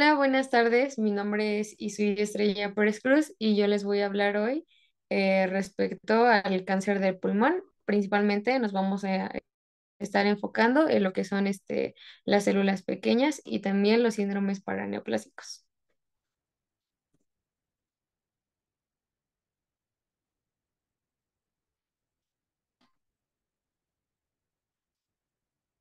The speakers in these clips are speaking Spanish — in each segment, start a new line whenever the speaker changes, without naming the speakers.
Hola, buenas tardes. Mi nombre es Isui Estrella Pérez Cruz y yo les voy a hablar hoy respecto al cáncer del pulmón. Principalmente nos vamos a estar enfocando en lo que son las células pequeñas y también los síndromes paraneoplásicos.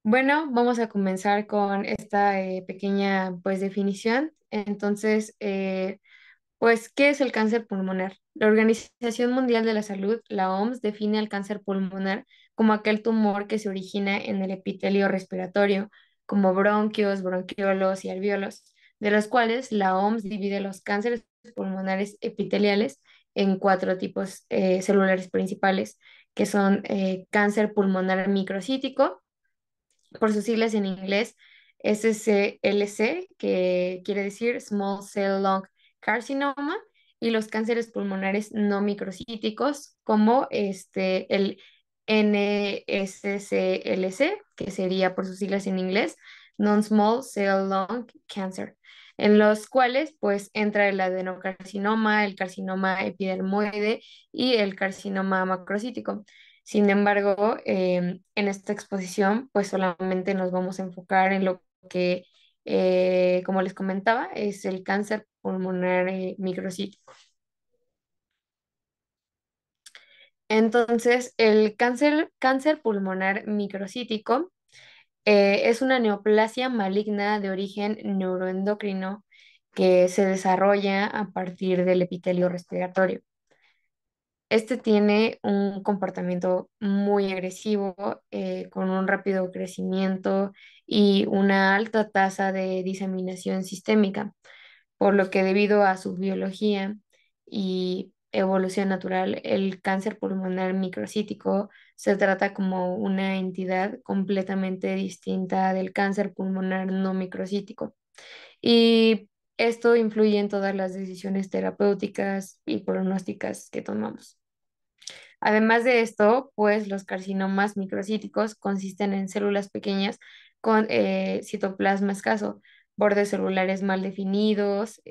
Bueno, vamos a comenzar con esta pequeña definición. Entonces, pues, ¿qué es el cáncer pulmonar? La Organización Mundial de la Salud, la OMS, define al cáncer pulmonar como aquel tumor que se origina en el epitelio respiratorio, como bronquios, bronquiolos y alvéolos, de los cuales la OMS divide los cánceres pulmonares epiteliales en cuatro tipos celulares principales, que son cáncer pulmonar microcítico, por sus siglas en inglés, SCLC, que quiere decir Small Cell Lung Carcinoma, y los cánceres pulmonares no microcíticos, como el NSCLC, que sería por sus siglas en inglés, Non-Small Cell Lung Cancer, en los cuales pues entra el adenocarcinoma, el carcinoma epidermoide y el carcinoma macrocítico. Sin embargo, en esta exposición, pues solamente nos vamos a enfocar en lo que, como les comentaba, es el cáncer pulmonar microcítico. Entonces, el cáncer pulmonar microcítico es una neoplasia maligna de origen neuroendocrino que se desarrolla a partir del epitelio respiratorio. Este tiene un comportamiento muy agresivo, con un rápido crecimiento y una alta tasa de diseminación sistémica, por lo que debido a su biología y evolución natural, el cáncer pulmonar microcítico se trata como una entidad completamente distinta del cáncer pulmonar no microcítico. Y esto influye en todas las decisiones terapéuticas y pronósticas que tomamos. Además de esto, pues los carcinomas microcíticos consisten en células pequeñas con citoplasma escaso, bordes celulares mal definidos,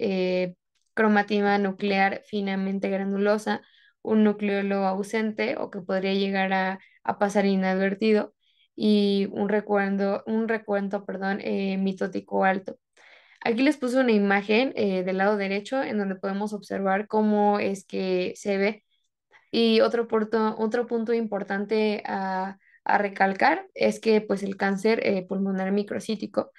cromatina nuclear finamente granulosa, un nucleolo ausente o que podría llegar a pasar inadvertido y un recuento, perdón, mitótico alto. Aquí les puse una imagen del lado derecho en donde podemos observar cómo es que se ve, y otro punto importante a recalcar es que pues el cáncer pulmonar microcítico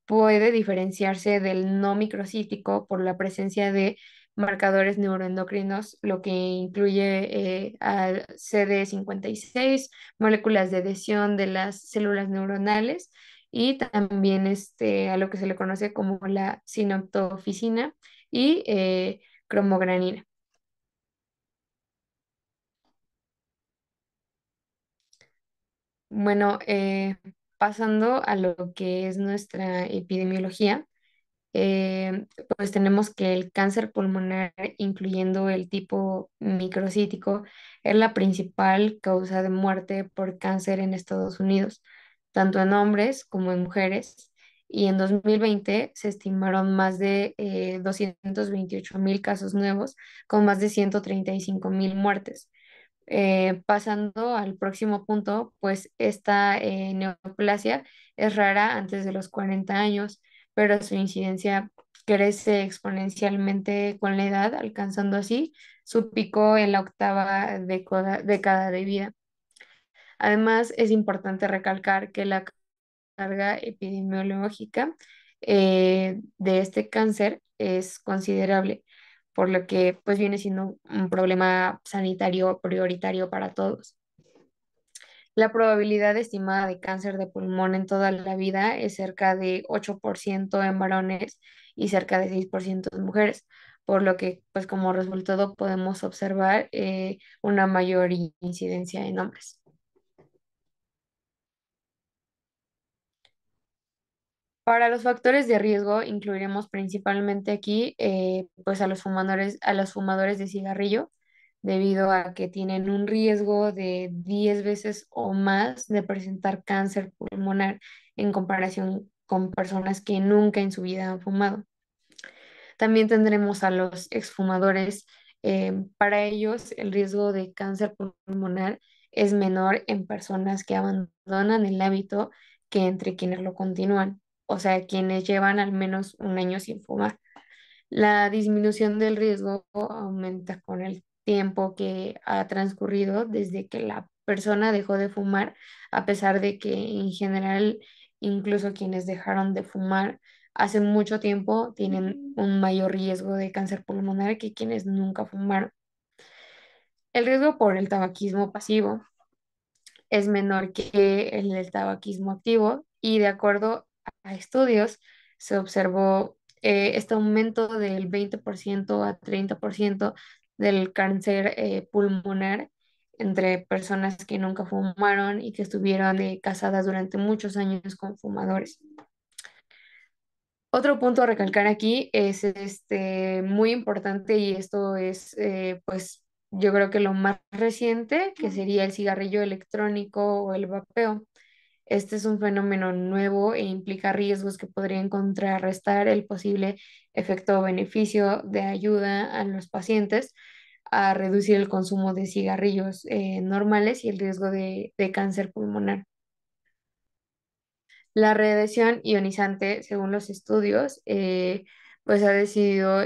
puede diferenciarse del no microcítico por la presencia de marcadores neuroendocrinos, lo que incluye al CD56, moléculas de adhesión de las células neuronales y también a lo que se le conoce como la sinaptofisina y cromogranina. Bueno, pasando a lo que es nuestra epidemiología, pues tenemos que el cáncer pulmonar, incluyendo el tipo microcítico, es la principal causa de muerte por cáncer en Estados Unidos, tanto en hombres como en mujeres. Y en 2020 se estimaron más de 228.000 casos nuevos, con más de 135.000 muertes. Pasando al próximo punto, pues esta neoplasia es rara antes de los 40 años, pero su incidencia crece exponencialmente con la edad, alcanzando así su pico en la octava década de vida. Además, es importante recalcar que la carga epidemiológica de este cáncer es considerable, por lo que pues viene siendo un problema sanitario prioritario para todos. La probabilidad estimada de cáncer de pulmón en toda la vida es cerca de 8% en varones y cerca de 6% en mujeres, por lo que pues como resultado podemos observar una mayor incidencia en hombres. Para los factores de riesgo incluiremos principalmente aquí pues a los fumadores de cigarrillo, debido a que tienen un riesgo de 10 veces o más de presentar cáncer pulmonar en comparación con personas que nunca en su vida han fumado. También tendremos a los exfumadores. Para ellos, el riesgo de cáncer pulmonar es menor en personas que abandonan el hábito que entre quienes lo continúan, o sea, quienes llevan al menos un año sin fumar. La disminución del riesgo aumenta con el tiempo que ha transcurrido desde que la persona dejó de fumar, a pesar de que en general, incluso quienes dejaron de fumar hace mucho tiempo tienen un mayor riesgo de cáncer pulmonar que quienes nunca fumaron. El riesgo por el tabaquismo pasivo es menor que el del tabaquismo activo y de acuerdo a estudios se observó este aumento del 20% a 30% del cáncer pulmonar entre personas que nunca fumaron y que estuvieron casadas durante muchos años con fumadores. Otro punto a recalcar aquí es muy importante y esto es pues yo creo que lo más reciente, que sería el cigarrillo electrónico o el vapeo. Este es un fenómeno nuevo e implica riesgos que podrían contrarrestar el posible efecto o beneficio de ayuda a los pacientes a reducir el consumo de cigarrillos normales y el riesgo de cáncer pulmonar. La radiación ionizante, según los estudios, pues he decidido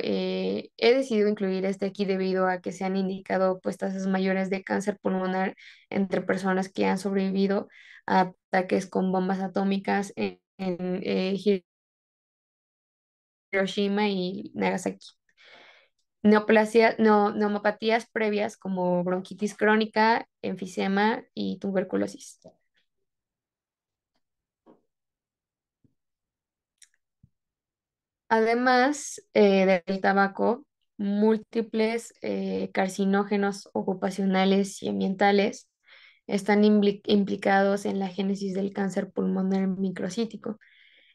incluir este aquí debido a que se han indicado pues tasas mayores de cáncer pulmonar entre personas que han sobrevivido a ataques con bombas atómicas en Hiroshima y Nagasaki. Neumopatías previas como bronquitis crónica, enfisema y tuberculosis. Además del tabaco, múltiples carcinógenos ocupacionales y ambientales están implicados en la génesis del cáncer pulmonar microcítico.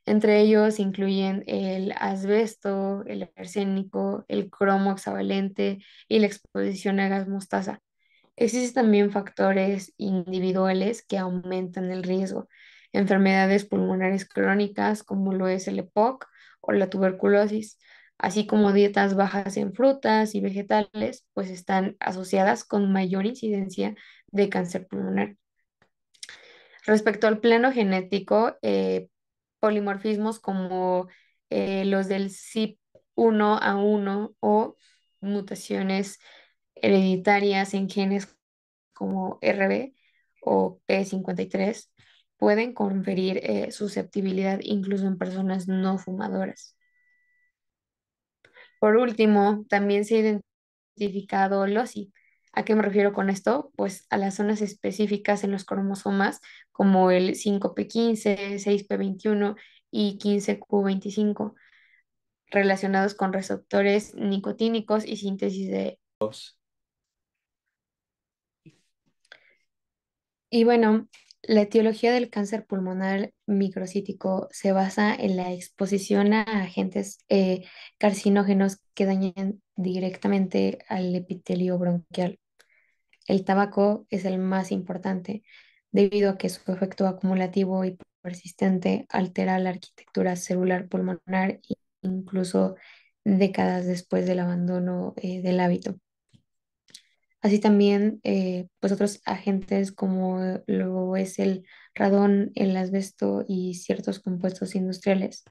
Entre ellos incluyen el asbesto, el arsénico, el cromo hexavalente y la exposición a gas mostaza. Existen también factores individuales que aumentan el riesgo. Enfermedades pulmonares crónicas como lo es el EPOC o la tuberculosis, así como dietas bajas en frutas y vegetales, pues están asociadas con mayor incidencia de cáncer pulmonar. Respecto al plano genético, polimorfismos como los del CYP1A1 o mutaciones hereditarias en genes como RB o P53 pueden conferir susceptibilidad incluso en personas no fumadoras. Por último, también se ha identificado LOSI. ¿A qué me refiero con esto? Pues a las zonas específicas en los cromosomas como el 5p15, 6p21 y 15q25 relacionados con receptores nicotínicos y síntesis de... Y bueno, la etiología del cáncer pulmonar microcítico se basa en la exposición a agentes carcinógenos que dañan directamente al epitelio bronquial. El tabaco es el más importante debido a que su efecto acumulativo y persistente altera la arquitectura celular pulmonar incluso décadas después del abandono del hábito. Así también, pues otros agentes como lo es el radón, el asbesto y ciertos compuestos industriales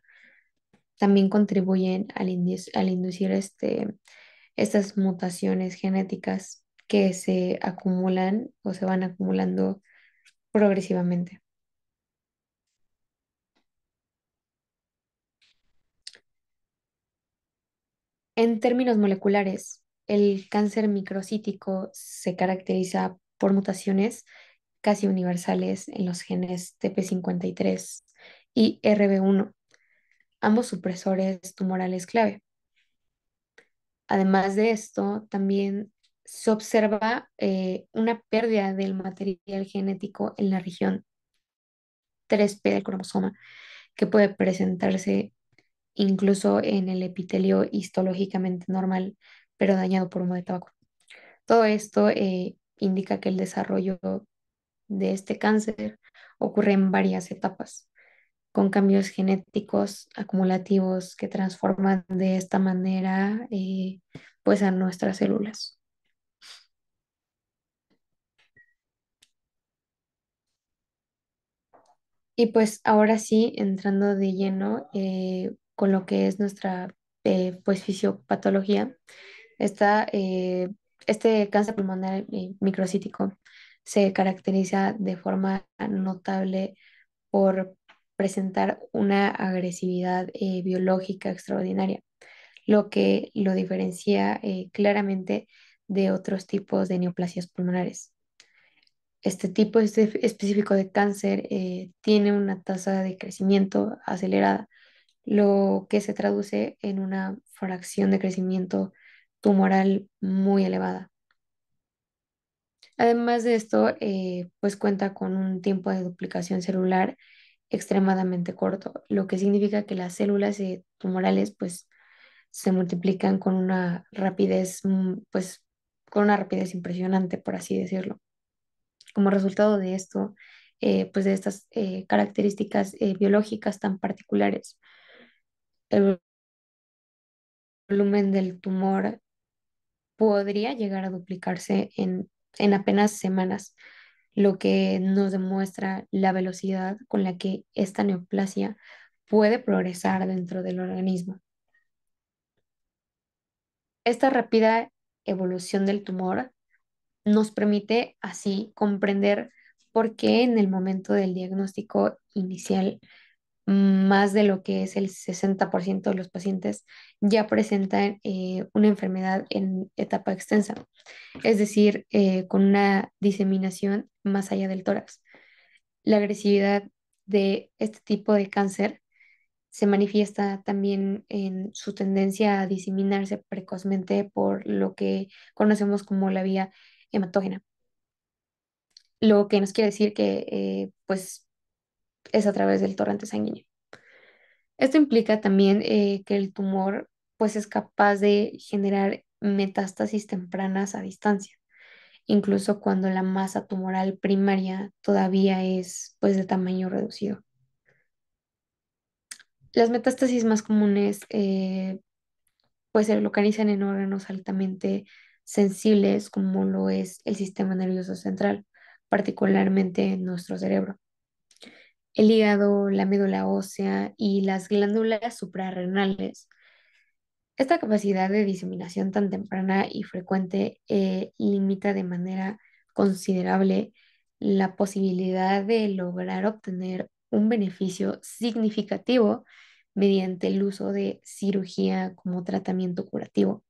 también contribuyen al inducir estas mutaciones genéticas que se acumulan o se van acumulando progresivamente. En términos moleculares, el cáncer microcítico se caracteriza por mutaciones casi universales en los genes TP53 y RB1, ambos supresores tumorales clave. Además de esto, también se observa una pérdida del material genético en la región 3P del cromosoma, que puede presentarse incluso en el epitelio histológicamente normal, pero dañado por humo de tabaco. Todo esto indica que el desarrollo de este cáncer ocurre en varias etapas con cambios genéticos acumulativos que transforman de esta manera pues a nuestras células. Y pues ahora sí, entrando de lleno con lo que es nuestra pues fisiopatología, esta, este cáncer pulmonar microcítico se caracteriza de forma notable por presentar una agresividad biológica extraordinaria, lo que lo diferencia claramente de otros tipos de neoplasias pulmonares. Este tipo específico de cáncer tiene una tasa de crecimiento acelerada, lo que se traduce en una fracción de crecimiento tumoral muy elevada. Además de esto, pues cuenta con un tiempo de duplicación celular extremadamente corto, lo que significa que las células tumorales pues se multiplican con una rapidez, pues con una rapidez impresionante, por así decirlo. Como resultado de esto, pues de estas características biológicas tan particulares, el volumen del tumor podría llegar a duplicarse en apenas semanas, lo que nos demuestra la velocidad con la que esta neoplasia puede progresar dentro del organismo. Esta rápida evolución del tumor nos permite así comprender por qué en el momento del diagnóstico inicial más de lo que es el 60% de los pacientes ya presentan una enfermedad en etapa extensa, es decir, con una diseminación más allá del tórax. La agresividad de este tipo de cáncer se manifiesta también en su tendencia a diseminarse precozmente por lo que conocemos como la vía hematógena, lo que nos quiere decir que pues es a través del torrente sanguíneo. Esto implica también que el tumor pues es capaz de generar metástasis tempranas a distancia, incluso cuando la masa tumoral primaria todavía es pues de tamaño reducido. Las metástasis más comunes pues se localizan en órganos altamente sensibles como lo es el sistema nervioso central, particularmente en nuestro cerebro. El hígado, la médula ósea y las glándulas suprarrenales. Esta capacidad de diseminación tan temprana y frecuente limita de manera considerable la posibilidad de lograr obtener un beneficio significativo mediante el uso de cirugía como tratamiento curativo.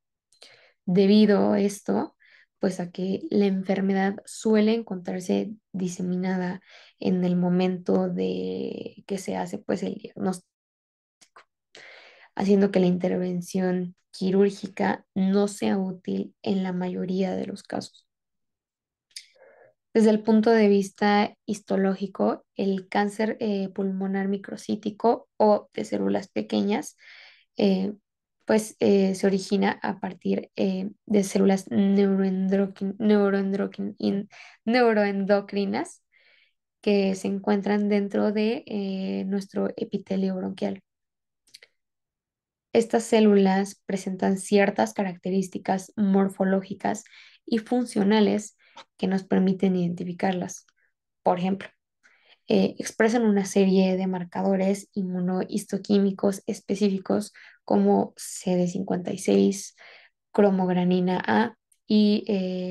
Debido a esto, pues a que la enfermedad suele encontrarse diseminada en el momento de que se hace pues el diagnóstico, haciendo que la intervención quirúrgica no sea útil en la mayoría de los casos. Desde el punto de vista histológico, el cáncer pulmonar microcítico o de células pequeñas, eh, se origina a partir de células neuroendocrinas que se encuentran dentro de nuestro epitelio bronquial. Estas células presentan ciertas características morfológicas y funcionales que nos permiten identificarlas. Por ejemplo, expresan una serie de marcadores inmunohistoquímicos específicos como CD56, cromogranina A y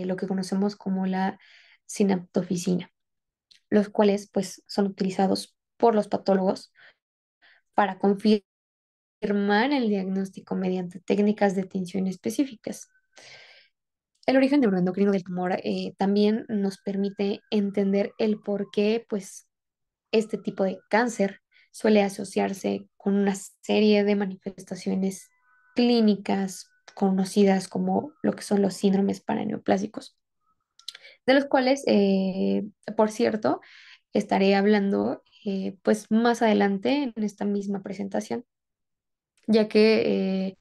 lo que conocemos como la sinaptofisina, los cuales pues son utilizados por los patólogos para confirmar el diagnóstico mediante técnicas de tinción específicas. El origen neuroendocrino del tumor también nos permite entender el por qué pues, este tipo de cáncer suele asociarse con una serie de manifestaciones clínicas conocidas como lo que son los síndromes paraneoplásicos, de los cuales, por cierto, estaré hablando pues más adelante en esta misma presentación, ya que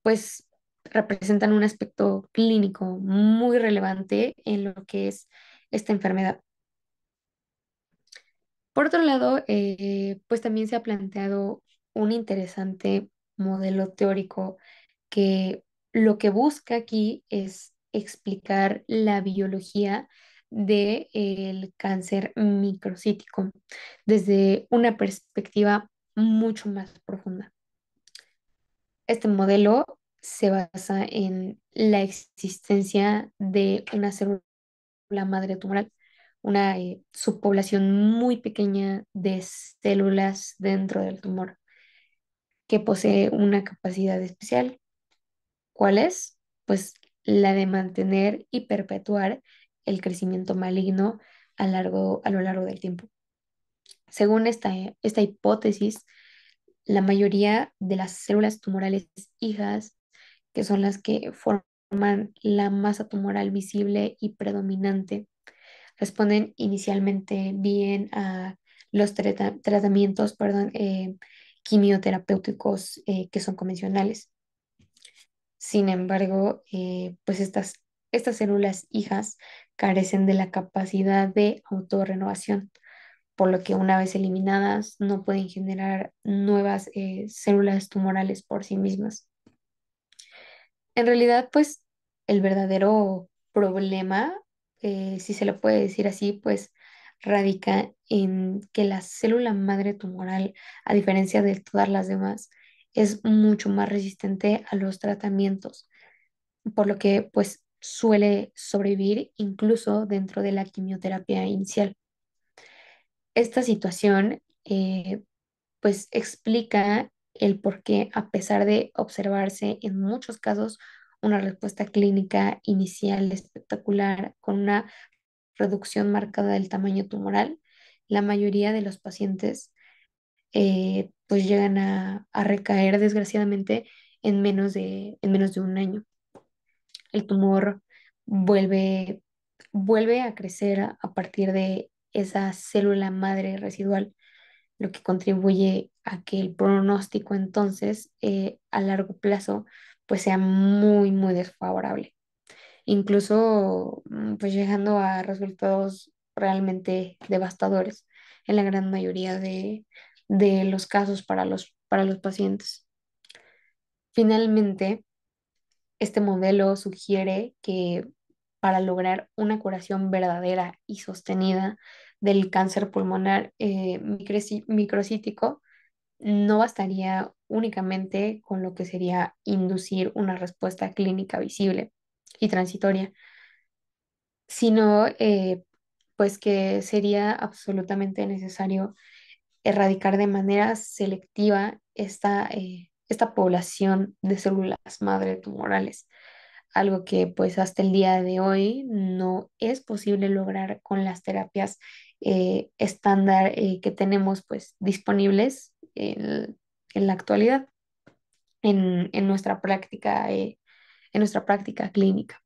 pues representan un aspecto clínico muy relevante en lo que es esta enfermedad. Por otro lado, pues también se ha planteado un interesante modelo teórico que lo que busca aquí es explicar la biología del cáncer microcítico desde una perspectiva mucho más profunda. Este modelo se basa en la existencia de una célula madre tumoral, una subpoblación muy pequeña de células dentro del tumor que posee una capacidad especial. ¿Cuál es? Pues la de mantener y perpetuar el crecimiento maligno a lo largo del tiempo. Según esta hipótesis, la mayoría de las células tumorales hijas, que son las que forman la masa tumoral visible y predominante, responden inicialmente bien a los tratamientos, perdón, quimioterapéuticos que son convencionales. Sin embargo, pues estas células hijas carecen de la capacidad de autorrenovación, por lo que una vez eliminadas no pueden generar nuevas células tumorales por sí mismas. En realidad, pues el verdadero problema, si se lo puede decir así, pues radica en que la célula madre tumoral, a diferencia de todas las demás, es mucho más resistente a los tratamientos, por lo que pues suele sobrevivir incluso dentro de la quimioterapia inicial. Esta situación pues explica el por qué, a pesar de observarse en muchos casos una respuesta clínica inicial espectacular con una reducción marcada del tamaño tumoral, la mayoría de los pacientes pues llegan a recaer desgraciadamente en menos de un año. El tumor vuelve, vuelve a crecer a partir de esa célula madre residual, lo que contribuye a que el pronóstico entonces a largo plazo pues sea muy, muy desfavorable, incluso pues llegando a resultados realmente devastadores en la gran mayoría de los casos para los pacientes. Finalmente, este modelo sugiere que para lograr una curación verdadera y sostenida del cáncer pulmonar microcítico, no bastaría únicamente con lo que sería inducir una respuesta clínica visible y transitoria, sino pues que sería absolutamente necesario erradicar de manera selectiva esta población de células madre tumorales, algo que pues hasta el día de hoy no es posible lograr con las terapias estándar que tenemos pues disponibles en la actualidad en nuestra práctica clínica.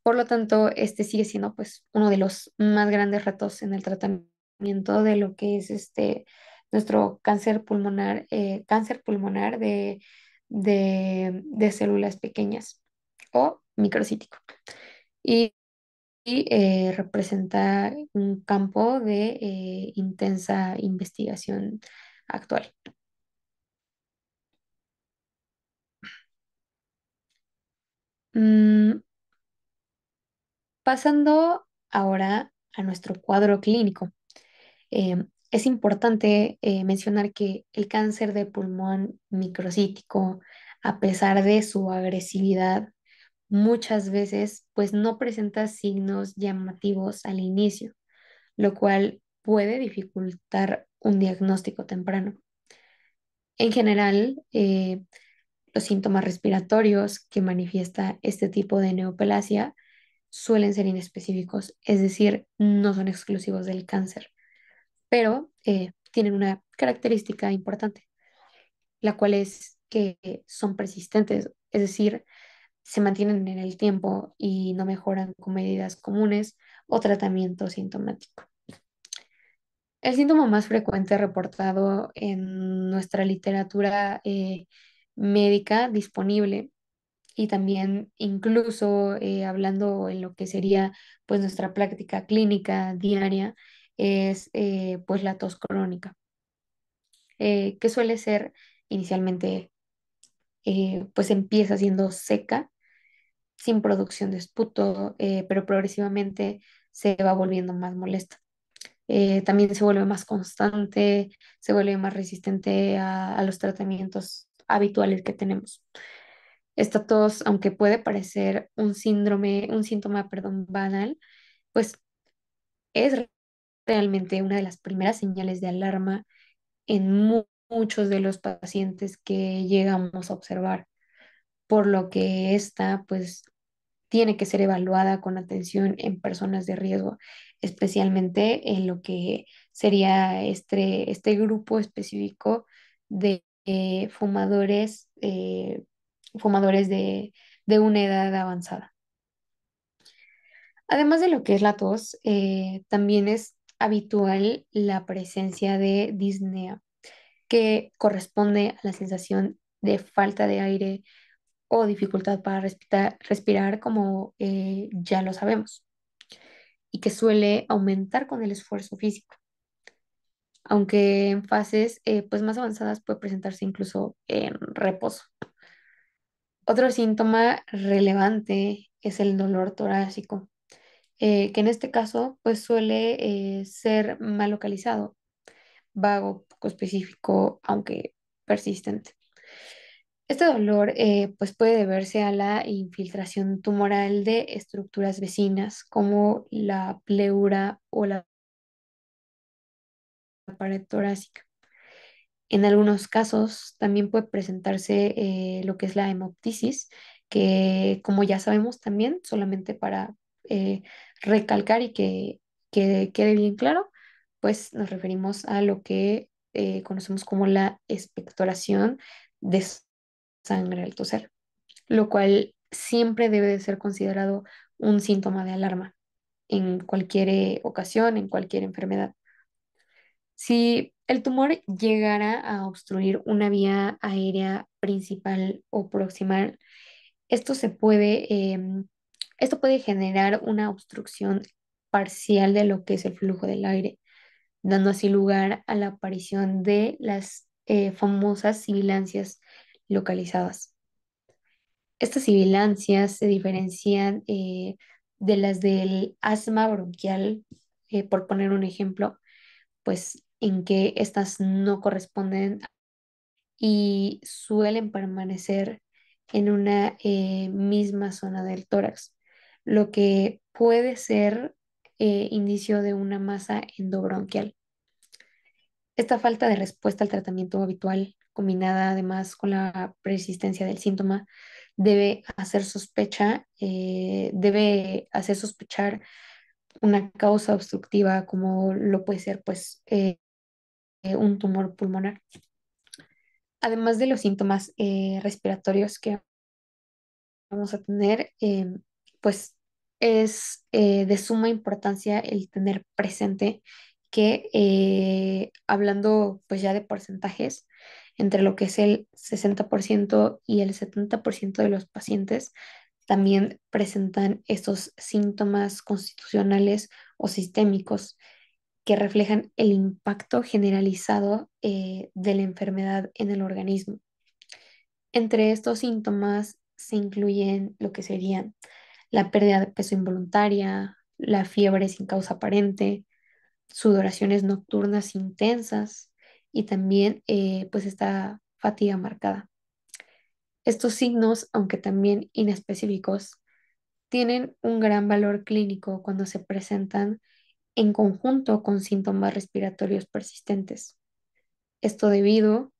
Por lo tanto, este sigue siendo pues uno de los más grandes retos en el tratamiento de lo que es nuestro cáncer pulmonar de células pequeñas o microcítico. Y, representa un campo de intensa investigación actual. Mm, Pasando ahora a nuestro cuadro clínico. Es importante mencionar que el cáncer de pulmón microcítico, a pesar de su agresividad, muchas veces pues no presenta signos llamativos al inicio, lo cual puede dificultar un diagnóstico temprano. En general, los síntomas respiratorios que manifiesta este tipo de neoplasia suelen ser inespecíficos, es decir, no son exclusivos del cáncer, pero tienen una característica importante, la cual es que son persistentes, es decir, se mantienen en el tiempo y no mejoran con medidas comunes o tratamiento sintomático. El síntoma más frecuente reportado en nuestra literatura médica disponible y también incluso hablando en lo que sería pues nuestra práctica clínica diaria es pues la tos crónica, que suele ser inicialmente, pues empieza siendo seca, sin producción de esputo, pero progresivamente se va volviendo más molesta. También se vuelve más constante, se vuelve más resistente a los tratamientos habituales que tenemos. Esta tos, aunque puede parecer un síntoma, perdón, banal, pues es realmente una de las primeras señales de alarma en muchos de los pacientes que llegamos a observar, por lo que esta, pues, tiene que ser evaluada con atención en personas de riesgo, especialmente en lo que sería este grupo específico de fumadores de una edad avanzada. Además de lo que es la tos, también es habitual la presencia de disnea, que corresponde a la sensación de falta de aire o dificultad para respirar, como ya lo sabemos, y que suele aumentar con el esfuerzo físico, aunque en fases pues más avanzadas puede presentarse incluso en reposo. Otro síntoma relevante es el dolor torácico, que en este caso pues suele ser mal localizado, vago, poco específico, aunque persistente. Este dolor pues puede deberse a la infiltración tumoral de estructuras vecinas como la pleura o la pared torácica. En algunos casos también puede presentarse lo que es la hemoptisis, que como ya sabemos también, solamente para eh, recalcar y que quede bien claro, pues nos referimos a lo que conocemos como la expectoración de sangre al toser, lo cual siempre debe de ser considerado un síntoma de alarma en cualquier ocasión, en cualquier enfermedad. Si el tumor llegara a obstruir una vía aérea principal o proximal, esto se puede, esto puede generar una obstrucción parcial de lo que es el flujo del aire, dando así lugar a la aparición de las famosas sibilancias localizadas. Estas sibilancias se diferencian de las del asma bronquial, por poner un ejemplo, pues en que estas no corresponden y suelen permanecer en una misma zona del tórax, lo que puede ser indicio de una masa endobronquial. Esta falta de respuesta al tratamiento habitual, combinada además con la persistencia del síntoma, debe hacer sospechar una causa obstructiva como lo puede ser pues un tumor pulmonar. Además de los síntomas respiratorios que vamos a tener, pues es de suma importancia el tener presente que hablando pues ya de porcentajes, entre lo que es el 60% y el 70% de los pacientes también presentan estos síntomas constitucionales o sistémicos que reflejan el impacto generalizado de la enfermedad en el organismo. Entre estos síntomas se incluyen lo que serían la pérdida de peso involuntaria, la fiebre sin causa aparente, sudoraciones nocturnas intensas y también pues esta fatiga marcada. Estos signos, aunque también inespecíficos, tienen un gran valor clínico cuando se presentan en conjunto con síntomas respiratorios persistentes. Esto debido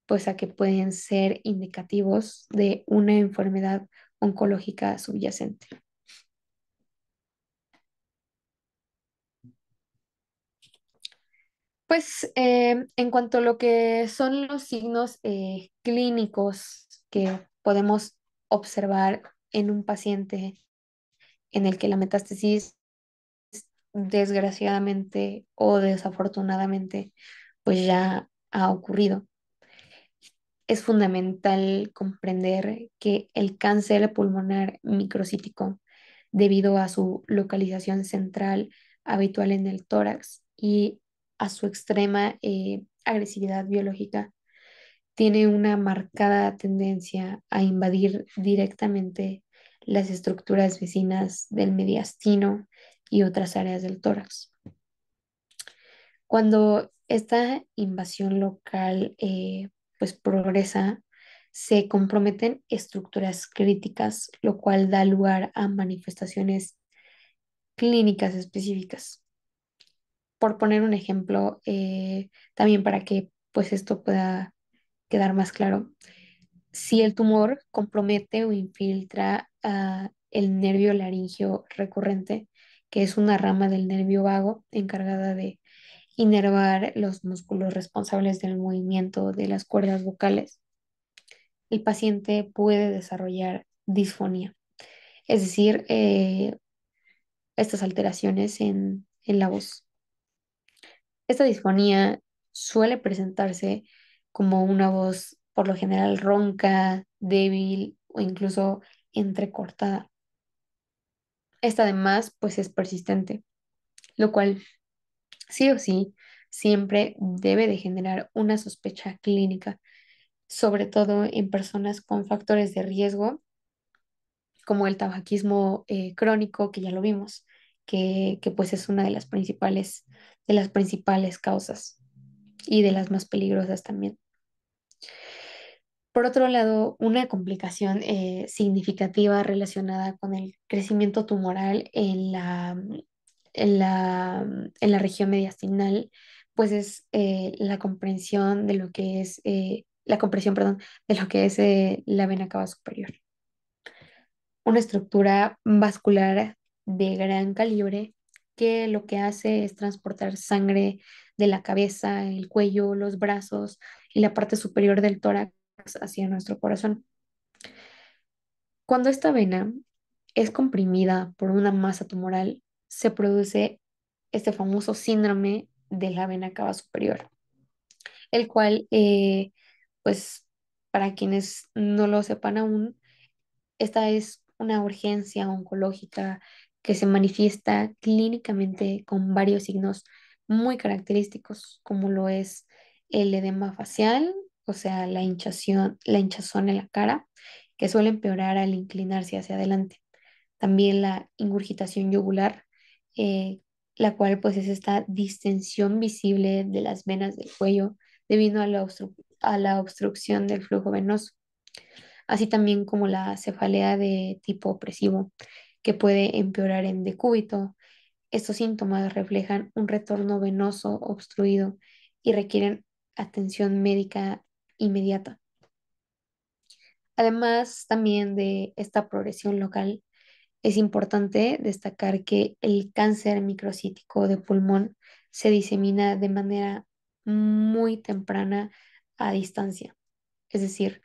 pues a que pueden ser indicativos de una enfermedad oncológica subyacente. Pues en cuanto a lo que son los signos clínicos que podemos observar en un paciente en el que la metástasis desgraciadamente o desafortunadamente pues ya ha ocurrido, es fundamental comprender que el cáncer pulmonar microcítico, debido a su localización central habitual en el tórax, y a su extrema agresividad biológica, tiene una marcada tendencia a invadir directamente las estructuras vecinas del mediastino y otras áreas del tórax. Cuando esta invasión local pues progresa, se comprometen estructuras críticas, lo cual da lugar a manifestaciones clínicas específicas. Por poner un ejemplo, también para que pues esto pueda quedar más claro, si el tumor compromete o infiltra el nervio laringio recurrente, que es una rama del nervio vago encargada de inervar los músculos responsables del movimiento de las cuerdas vocales, el paciente puede desarrollar disfonía, es decir, estas alteraciones en la voz. Esta disfonía suele presentarse como una voz por lo general ronca, débil o incluso entrecortada. Esta además pues es persistente, lo cual sí o sí siempre debe de generar una sospecha clínica, sobre todo en personas con factores de riesgo como el tabaquismo crónico, que ya lo vimos, que pues es una de las principales causas y de las más peligrosas también. Por otro lado, una complicación significativa relacionada con el crecimiento tumoral en la región mediastinal, pues es la comprensión de lo que es, la comprensión, perdón, de lo que es la vena cava superior. Una estructura vascular de gran calibre que lo que hace es transportar sangre de la cabeza, el cuello, los brazos y la parte superior del tórax hacia nuestro corazón. Cuando esta vena es comprimida por una masa tumoral, se produce este famoso síndrome de la vena cava superior, el cual, pues, para quienes no lo sepan aún, esta es una urgencia oncológica que se manifiesta clínicamente con varios signos muy característicos, como lo es el edema facial, o sea, la hinchazón en la cara, que suele empeorar al inclinarse hacia adelante. También la ingurgitación yugular, eh, la cual pues es esta distensión visible de las venas del cuello debido a a la obstrucción del flujo venoso, así también como la cefalea de tipo opresivo, que puede empeorar en decúbito. Estos síntomas reflejan un retorno venoso obstruido y requieren atención médica inmediata. Además, también de esta progresión local, es importante destacar que el cáncer microcítico de pulmón se disemina de manera muy temprana a distancia, es decir,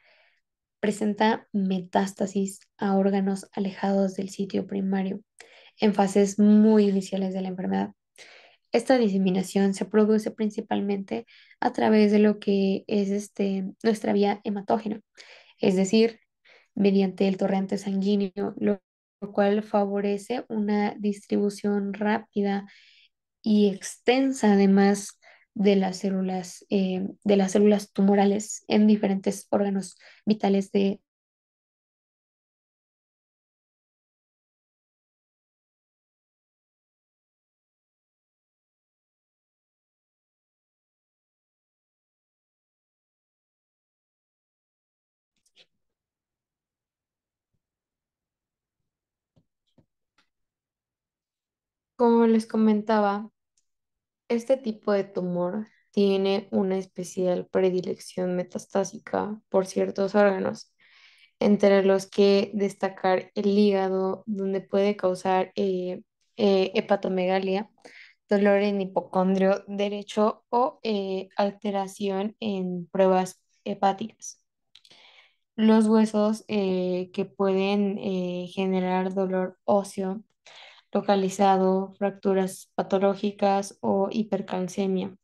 presenta metástasis a órganos alejados del sitio primario en fases muy iniciales de la enfermedad. Esta diseminación se produce principalmente a través de lo que es nuestra vía hematógena, es decir, mediante el torrente sanguíneo, lo cual favorece una distribución rápida y extensa además de las células tumorales en diferentes órganos vitales de. Como les comentaba, este tipo de tumor tiene una especial predilección metastásica por ciertos órganos, entre los que destacar el hígado, donde puede causar hepatomegalia, dolor en hipocondrio derecho o alteración en pruebas hepáticas. Los huesos que pueden generar dolor óseo localizado, fracturas patológicas o hipercalcemia.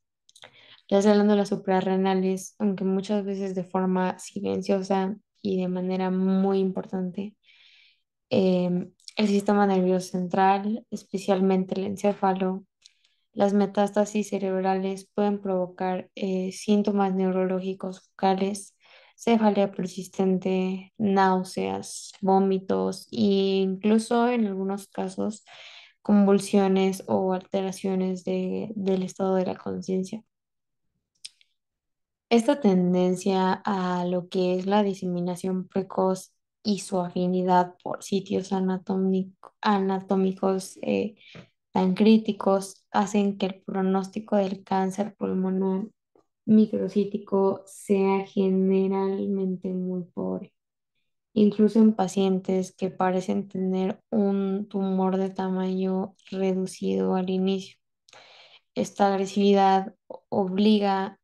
Las glándulas suprarrenales, aunque muchas veces de forma silenciosa y de manera muy importante, el sistema nervioso central, especialmente el encéfalo, Las metástasis cerebrales pueden provocar síntomas neurológicos focales, cefalea persistente, náuseas, vómitos e incluso en algunos casos convulsiones o alteraciones del estado de la conciencia. Esta tendencia a lo que es la diseminación precoz y su afinidad por sitios anatómicos tan críticos hacen que el pronóstico del cáncer pulmonar microcítico sea generalmente muy pobre, incluso en pacientes que parecen tener un tumor de tamaño reducido al inicio. Esta agresividad obliga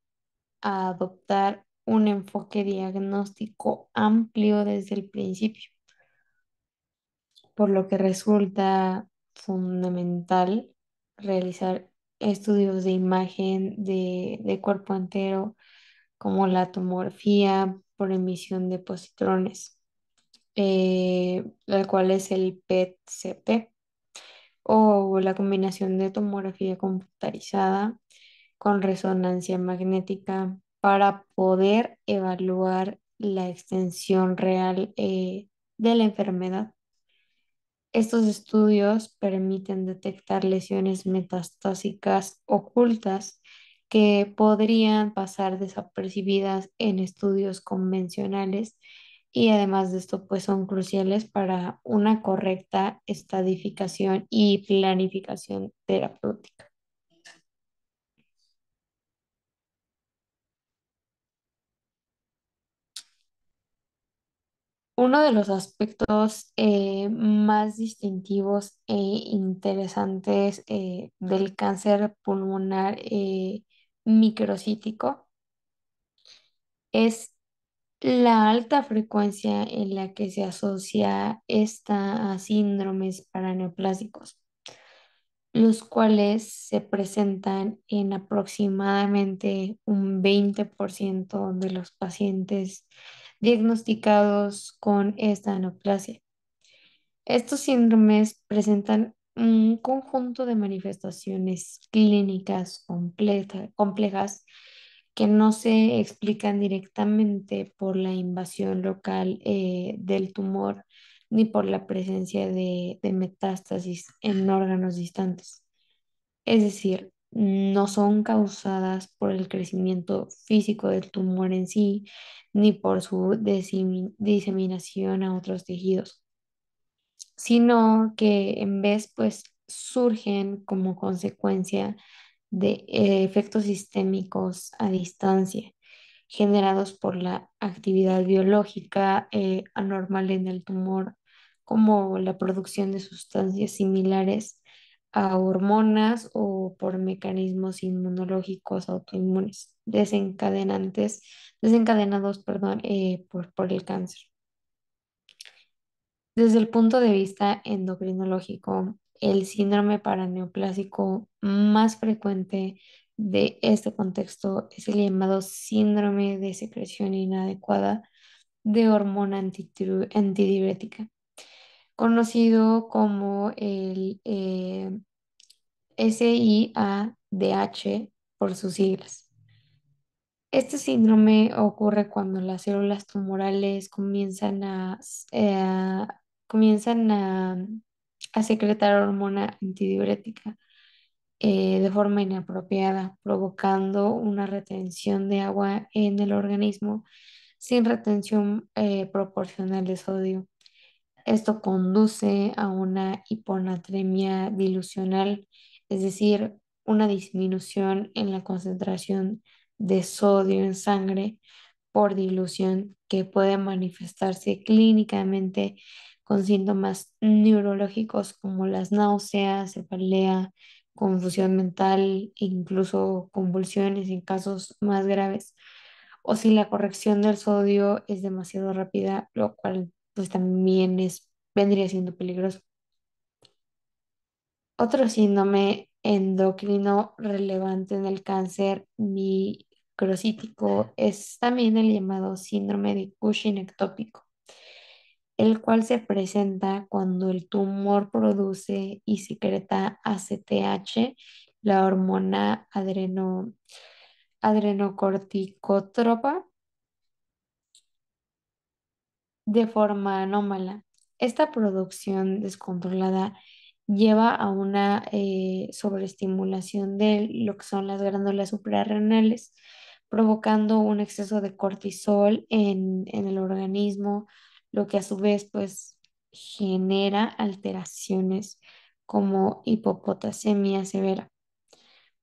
a adoptar un enfoque diagnóstico amplio desde el principio, por lo que resulta fundamental realizar estudios de imagen de cuerpo entero, como la tomografía por emisión de positrones, el cual es el PET-CT, o la combinación de tomografía computarizada con resonancia magnética para poder evaluar la extensión real de la enfermedad. Estos estudios permiten detectar lesiones metastásicas ocultas que podrían pasar desapercibidas en estudios convencionales, y además de esto, pues son cruciales para una correcta estadificación y planificación terapéutica. Uno de los aspectos más distintivos e interesantes del cáncer pulmonar microcítico es la alta frecuencia en la que se asocia esta a síndromes paraneoplásicos, los cuales se presentan en aproximadamente un 20% de los pacientes diagnosticados con esta neoplasia. Estos síndromes presentan un conjunto de manifestaciones clínicas complejas que no se explican directamente por la invasión local del tumor ni por la presencia de metástasis en órganos distantes. Es decir, no son causadas por el crecimiento físico del tumor en sí, ni por su diseminación a otros tejidos, sino que en vez pues surgen como consecuencia de efectos sistémicos a distancia generados por la actividad biológica anormal en el tumor, como la producción de sustancias similares a hormonas o por mecanismos inmunológicos autoinmunes desencadenados, perdón, por el cáncer. Desde el punto de vista endocrinológico, el síndrome paraneoplásico más frecuente de este contexto es el llamado síndrome de secreción inadecuada de hormona antidiurética, conocido como el SIADH por sus siglas. Este síndrome ocurre cuando las células tumorales comienzan a secretar hormona antidiurética de forma inapropiada, provocando una retención de agua en el organismo sin retención proporcional de sodio. Esto conduce a una hiponatremia dilucional, es decir, una disminución en la concentración de sodio en sangre por dilución, que puede manifestarse clínicamente con síntomas neurológicos como las náuseas, cefalea, confusión mental e incluso convulsiones en casos más graves, o si la corrección del sodio es demasiado rápida, lo cual pues también vendría siendo peligroso. Otro síndrome endocrino relevante en el cáncer microcítico es también el llamado síndrome de Cushing ectópico, el cual se presenta cuando el tumor produce y secreta ACTH la hormona adrenocorticotropa de forma anómala. Esta producción descontrolada lleva a una sobreestimulación de lo que son las glándulas suprarrenales, provocando un exceso de cortisol en el organismo, lo que a su vez pues genera alteraciones como hipopotasemia severa,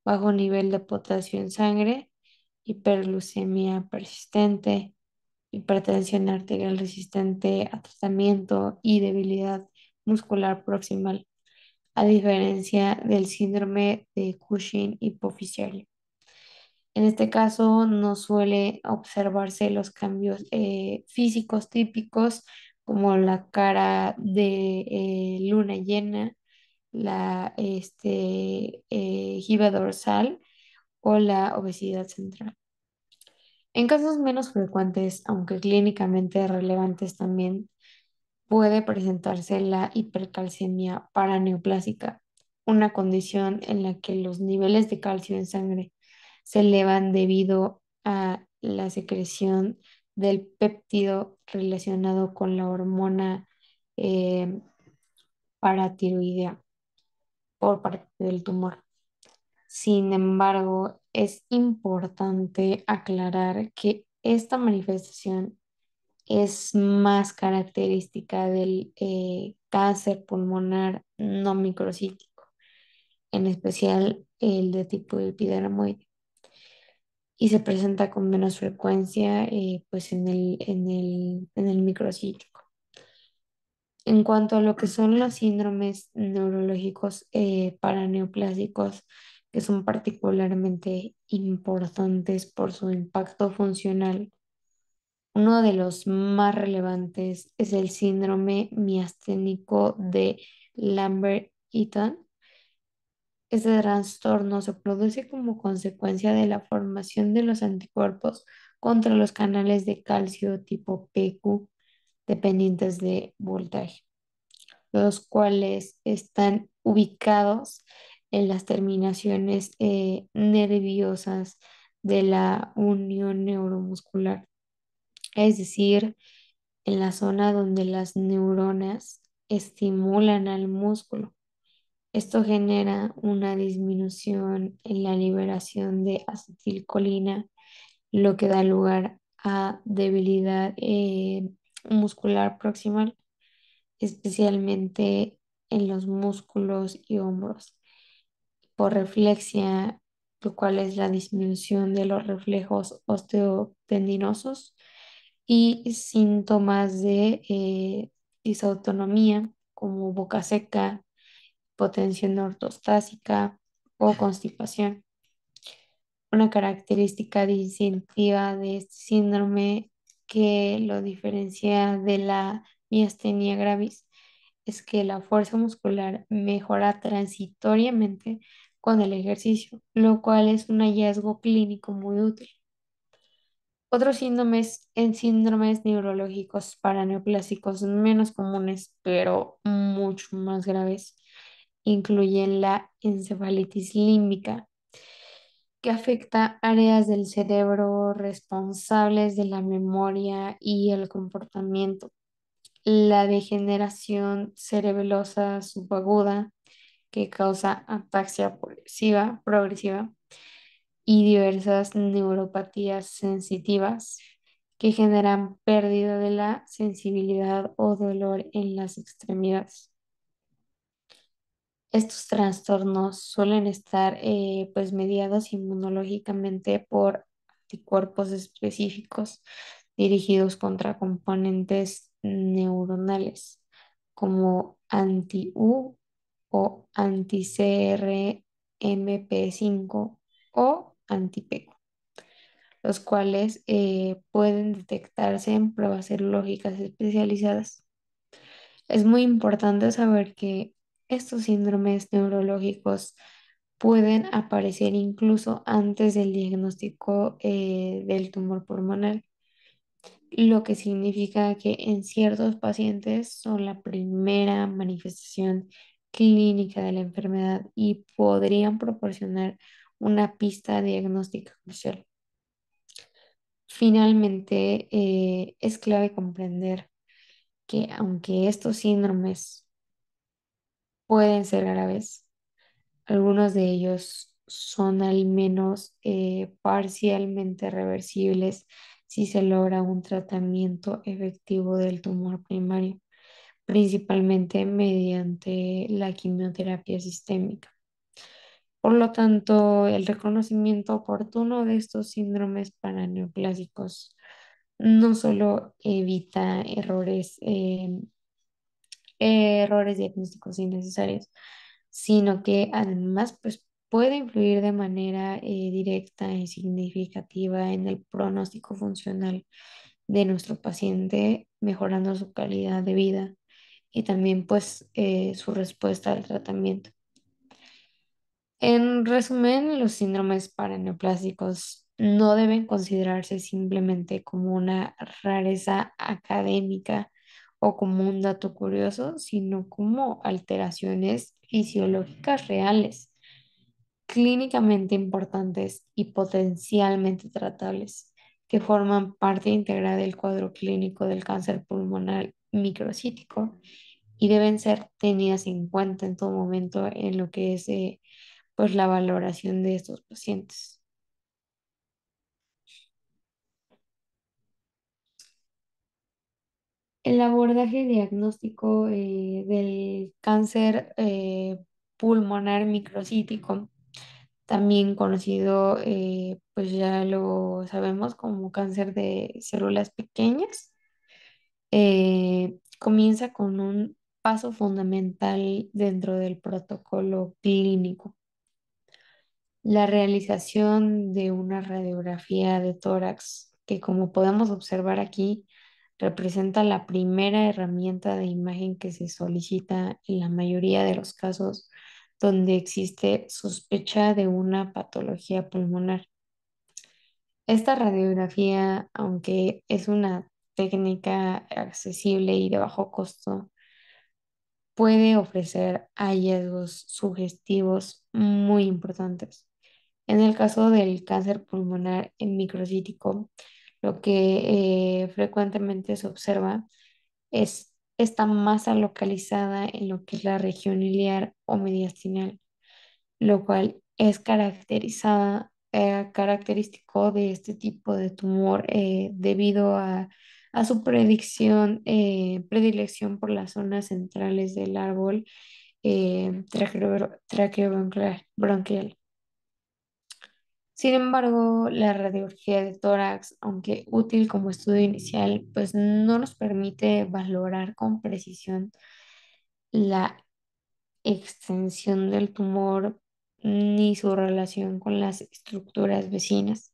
bajo nivel de potasio en sangre, hiperglucemia persistente, hipertensión arterial resistente a tratamiento y debilidad muscular proximal, a diferencia del síndrome de Cushing hipofisiario. En este caso no suele observarse los cambios físicos típicos como la cara de luna llena, la giba dorsal o la obesidad central. En casos menos frecuentes, aunque clínicamente relevantes también, puede presentarse la hipercalcemia paraneoplásica, una condición en la que los niveles de calcio en sangre se elevan debido a la secreción del péptido relacionado con la hormona eh, paratiroidea por parte del tumor. Sin embargo, es importante aclarar que esta manifestación es más característica del cáncer pulmonar no microcítico, en especial el de tipo epidermoide, y se presenta con menos frecuencia pues en el microcítico. En cuanto a lo que son los síndromes neurológicos paraneoplásicos, que son particularmente importantes por su impacto funcional, uno de los más relevantes es el síndrome miasténico de Lambert-Eaton. Este trastorno se produce como consecuencia de la formación de los anticuerpos contra los canales de calcio tipo PQ dependientes de voltaje, los cuales están ubicados en las terminaciones nerviosas de la unión neuromuscular, es decir, en la zona donde las neuronas estimulan al músculo. Esto genera una disminución en la liberación de acetilcolina, lo que da lugar a debilidad muscular proximal, especialmente en los músculos y hombros, por reflexia, lo cual es la disminución de los reflejos osteotendinosos y síntomas de disautonomía como boca seca, potencia ortostásica o constipación. Una característica distintiva de este síndrome que lo diferencia de la miastenia gravis es que la fuerza muscular mejora transitoriamente con el ejercicio, lo cual es un hallazgo clínico muy útil. Otros síndromes neurológicos paraneoplásicos menos comunes, pero mucho más graves, incluyen la encefalitis límbica, que afecta áreas del cerebro responsables de la memoria y el comportamiento, la degeneración cerebelosa subaguda, que causa ataxia progresiva y diversas neuropatías sensitivas que generan pérdida de la sensibilidad o dolor en las extremidades. Estos trastornos suelen estar pues mediados inmunológicamente por anticuerpos específicos dirigidos contra componentes neuronales como anti-U o anti-CRMP5 o anti-PECO, los cuales pueden detectarse en pruebas serológicas especializadas. Es muy importante saber que estos síndromes neurológicos pueden aparecer incluso antes del diagnóstico del tumor pulmonar, lo que significa que en ciertos pacientes son la primera manifestación clínica de la enfermedad y podrían proporcionar una pista diagnóstica crucial. Finalmente, es clave comprender que aunque estos síndromes pueden ser graves, algunos de ellos son al menos parcialmente reversibles si se logra un tratamiento efectivo del tumor primario, principalmente mediante la quimioterapia sistémica. Por lo tanto, el reconocimiento oportuno de estos síndromes paraneoplásicos no solo evita errores diagnósticos innecesarios, sino que además pues, puede influir de manera directa y significativa en el pronóstico funcional de nuestro paciente, mejorando su calidad de vida y también pues su respuesta al tratamiento. En resumen, los síndromes paraneoplásicos no deben considerarse simplemente como una rareza académica o como un dato curioso, sino como alteraciones fisiológicas reales, clínicamente importantes y potencialmente tratables, que forman parte integral del cuadro clínico del cáncer pulmonar microcítico y deben ser tenidas en cuenta en todo momento en lo que es pues la valoración de estos pacientes. El abordaje diagnóstico del cáncer pulmonar microcítico, también conocido, pues ya lo sabemos como cáncer de células pequeñas, comienza con un paso fundamental dentro del protocolo clínico: la realización de una radiografía de tórax, que como podemos observar aquí, representa la primera herramienta de imagen que se solicita en la mayoría de los casos donde existe sospecha de una patología pulmonar. Esta radiografía, aunque es una técnica accesible y de bajo costo, puede ofrecer hallazgos sugestivos muy importantes. En el caso del cáncer pulmonar en microcítico, lo que frecuentemente se observa es esta masa localizada en lo que es la región iliar o mediastinal, lo cual es característico de este tipo de tumor debido a su predilección por las zonas centrales del árbol traqueobronquial. Sin embargo, la radiología de tórax, aunque útil como estudio inicial, pues no nos permite valorar con precisión la extensión del tumor ni su relación con las estructuras vecinas.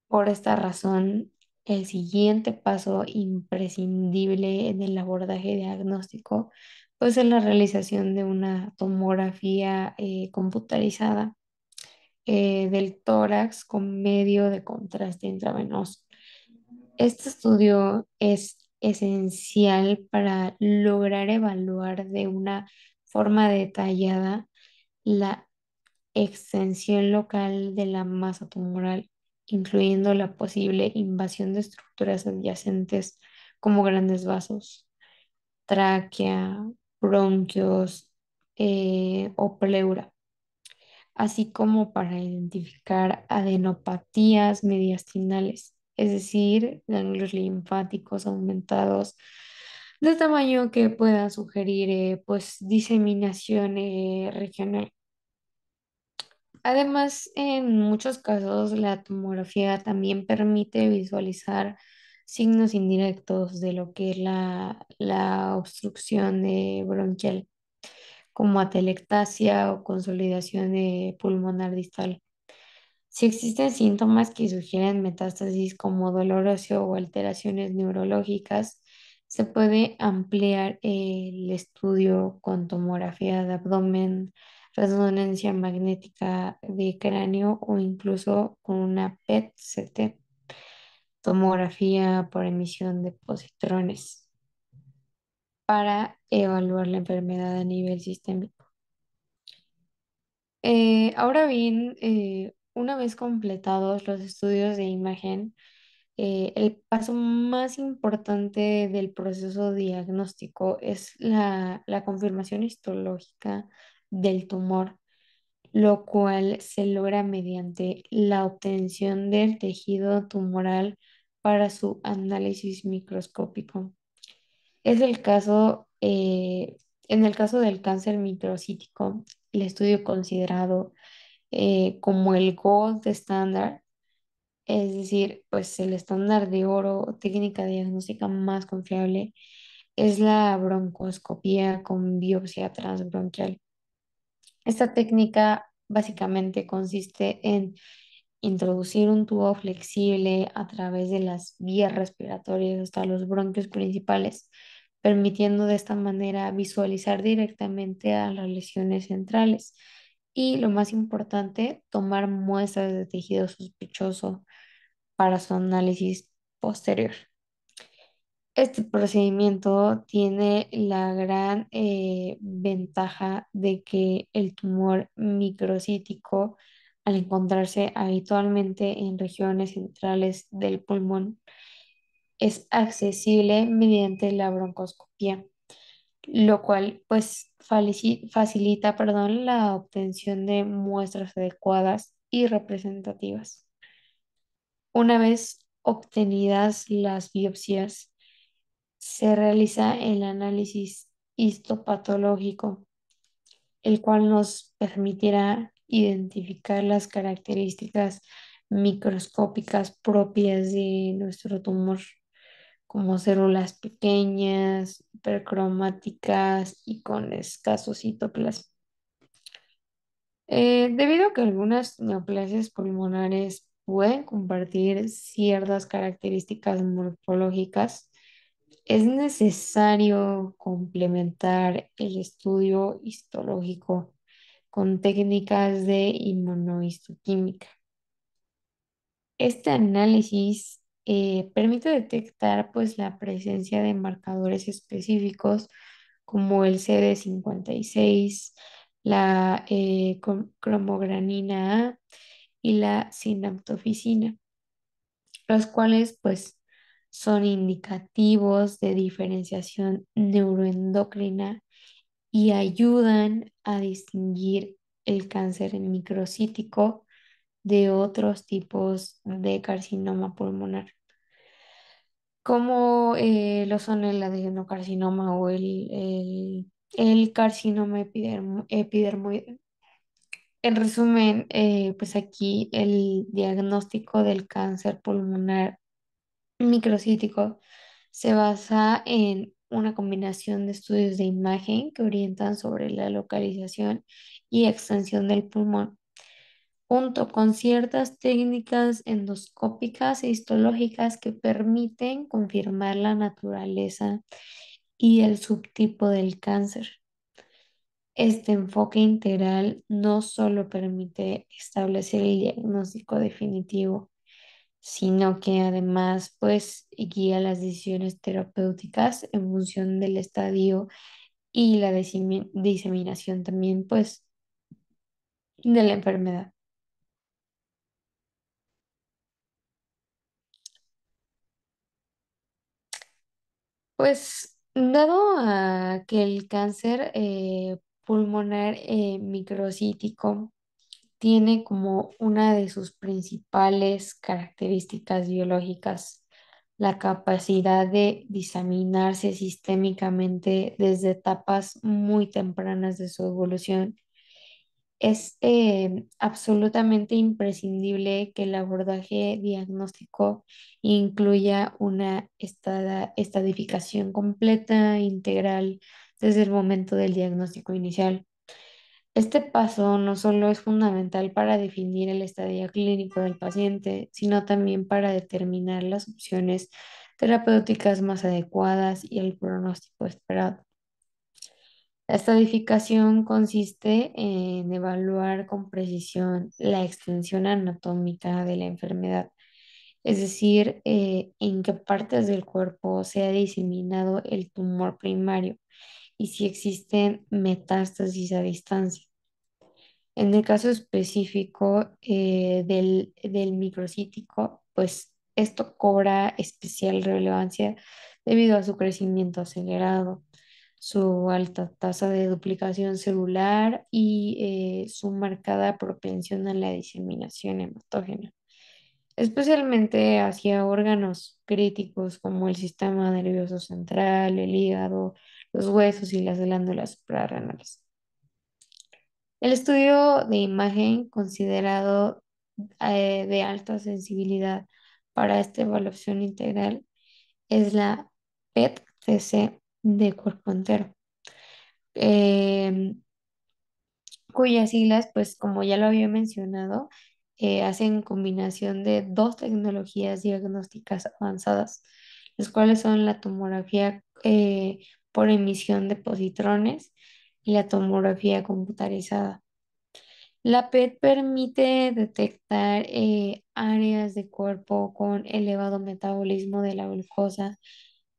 Por esta razón, el siguiente paso imprescindible en el abordaje diagnóstico, pues es la realización de una tomografía computarizada del tórax con medio de contraste intravenoso. Este estudio es esencial para lograr evaluar de una forma detallada la extensión local de la masa tumoral, incluyendo la posible invasión de estructuras adyacentes como grandes vasos, tráquea, bronquios o pleura, así como para identificar adenopatías mediastinales, es decir, ganglios linfáticos aumentados de tamaño que puedan sugerir pues diseminación regional. Además, en muchos casos la tomografía también permite visualizar signos indirectos de lo que es la obstrucción bronquial, como atelectasia o consolidación pulmonar distal. Si existen síntomas que sugieren metástasis como dolor óseo o alteraciones neurológicas, se puede ampliar el estudio con tomografía de abdomen, resonancia magnética de cráneo o incluso con una PET-CT, tomografía por emisión de positrones. para evaluar la enfermedad a nivel sistémico. Ahora bien, una vez completados los estudios de imagen, el paso más importante del proceso diagnóstico es la confirmación histológica del tumor, lo cual se logra mediante la obtención del tejido tumoral para su análisis microscópico. Es el caso, en el caso del cáncer microcítico, el estudio considerado como el gold standard, es decir, pues el estándar de oro o técnica diagnóstica más confiable es la broncoscopía con biopsia transbronquial. Esta técnica básicamente consiste en introducir un tubo flexible a través de las vías respiratorias hasta los bronquios principales, permitiendo de esta manera visualizar directamente a las lesiones centrales y, lo más importante, tomar muestras de tejido sospechoso para su análisis posterior. Este procedimiento tiene la gran ventaja de que el tumor microcítico, al encontrarse habitualmente en regiones centrales del pulmón, es accesible mediante la broncoscopía, lo cual pues facilita, perdón, la obtención de muestras adecuadas y representativas. Una vez obtenidas las biopsias, se realiza el análisis histopatológico, el cual nos permitirá identificar las características microscópicas propias de nuestro tumor, como células pequeñas, hipercromáticas y con escaso citoplasma. Debido a que algunas neoplasias pulmonares pueden compartir ciertas características morfológicas, es necesario complementar el estudio histológico con técnicas de inmunohistoquímica. Este análisis permite detectar pues la presencia de marcadores específicos como el CD56, la cromogranina A y la sinaptofisina, los cuales pues son indicativos de diferenciación neuroendocrina y ayudan a distinguir el cáncer microcítico de otros tipos de carcinoma pulmonar, como lo son el adenocarcinoma o el carcinoma epidermoide. En resumen, pues aquí el diagnóstico del cáncer pulmonar microcítico se basa en una combinación de estudios de imagen que orientan sobre la localización y extensión del pulmón, junto con ciertas técnicas endoscópicas e histológicas que permiten confirmar la naturaleza y el subtipo del cáncer. Este enfoque integral no solo permite establecer el diagnóstico definitivo, sino que además pues guía las decisiones terapéuticas en función del estadio y la diseminación también pues de la enfermedad. Pues dado a que el cáncer pulmonar microcítico tiene como una de sus principales características biológicas la capacidad de diseminarse sistémicamente desde etapas muy tempranas de su evolución. Es absolutamente imprescindible que el abordaje diagnóstico incluya una estadificación completa, integral, desde el momento del diagnóstico inicial. Este paso no solo es fundamental para definir el estadio clínico del paciente, sino también para determinar las opciones terapéuticas más adecuadas y el pronóstico esperado. La estadificación consiste en evaluar con precisión la extensión anatómica de la enfermedad es decir, en qué partes del cuerpo se ha diseminado el tumor primario y si existen metástasis a distancia. En el caso específico del microcítico, pues esto cobra especial relevancia debido a su crecimiento acelerado, su alta tasa de duplicación celular y su marcada propensión a la diseminación hematógena, especialmente hacia órganos críticos como el sistema nervioso central, el hígado, los huesos y las glándulas suprarrenales. El estudio de imagen considerado de alta sensibilidad para esta evaluación integral es la PET-CC de cuerpo entero, em, cuyas siglas, pues como ya lo había mencionado, hacen combinación de dos tecnologías diagnósticas avanzadas, las cuales son la tomografía por emisión de positrones y la tomografía computarizada. La PET permite detectar áreas de cuerpo con elevado metabolismo de la glucosa,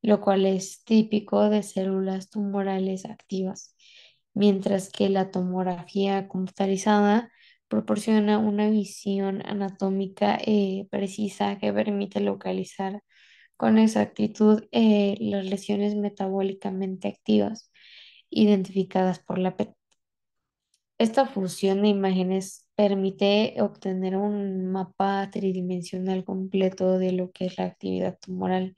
lo cual es típico de células tumorales activas, mientras que la tomografía computarizada proporciona una visión anatómica precisa que permite localizar con exactitud las lesiones metabólicamente activas identificadas por la PET. Esta fusión de imágenes permite obtener un mapa tridimensional completo de lo que es la actividad tumoral,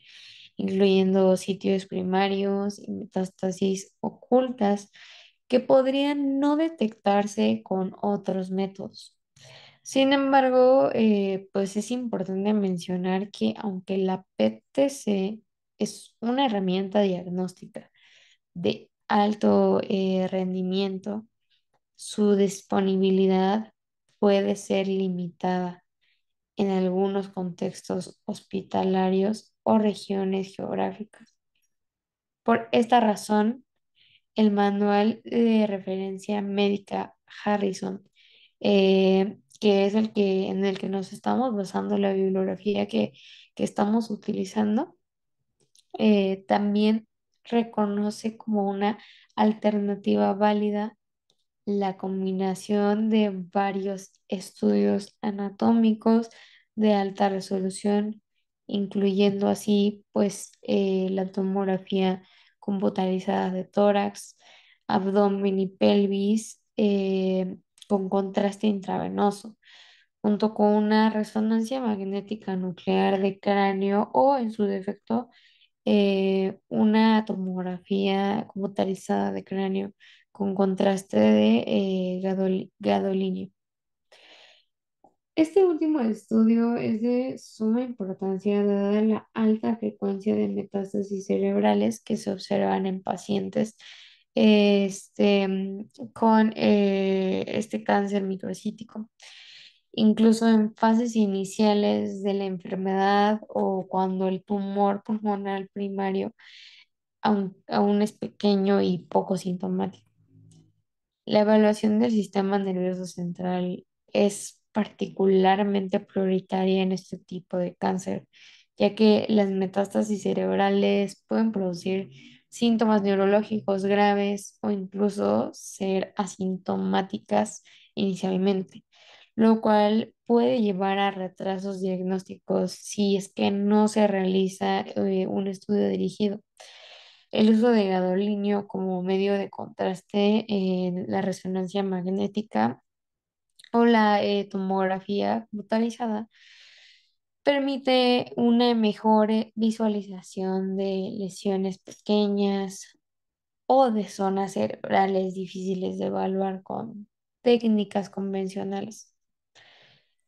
incluyendo sitios primarios y metástasis ocultas que podrían no detectarse con otros métodos. Sin embargo, pues es importante mencionar que aunque la PTC es una herramienta diagnóstica de alto rendimiento, su disponibilidad puede ser limitada en algunos contextos hospitalarios o regiones geográficas. Por esta razón, el manual de referencia médica Harrison, que es en el que nos estamos basando la bibliografía que estamos utilizando, también reconoce como una alternativa válida la combinación de varios estudios anatómicos de alta resolución, incluyendo así pues la tomografía computarizada de tórax, abdomen y pelvis con contraste intravenoso, junto con una resonancia magnética nuclear de cráneo o en su defecto una tomografía computarizada de cráneo con contraste de gadolínio. Este último estudio es de suma importancia dada la alta frecuencia de metástasis cerebrales que se observan en pacientes con este cáncer microcítico, incluso en fases iniciales de la enfermedad o cuando el tumor pulmonar primario aún es pequeño y poco sintomático. La evaluación del sistema nervioso central es particularmente prioritaria en este tipo de cáncer, ya que las metástasis cerebrales pueden producir síntomas neurológicos graves o incluso ser asintomáticas inicialmente, lo cual puede llevar a retrasos diagnósticos si es que no se realiza un estudio dirigido. El uso de gadolinio como medio de contraste en la resonancia magnética o la tomografía computarizada permite una mejor visualización de lesiones pequeñas o de zonas cerebrales difíciles de evaluar con técnicas convencionales.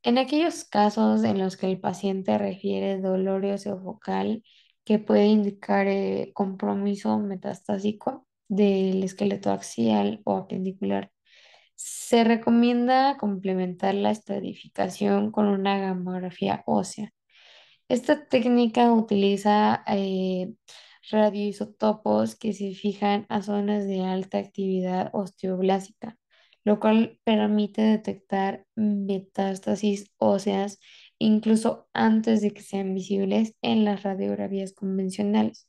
En aquellos casos en los que el paciente refiere dolor focal que puede indicar compromiso metastásico del esqueleto axial o apendicular, se recomienda complementar la estratificación con una gamografía ósea. Esta técnica utiliza radioisótopos que se fijan a zonas de alta actividad osteoblásica, lo cual permite detectar metástasis óseas incluso antes de que sean visibles en las radiografías convencionales.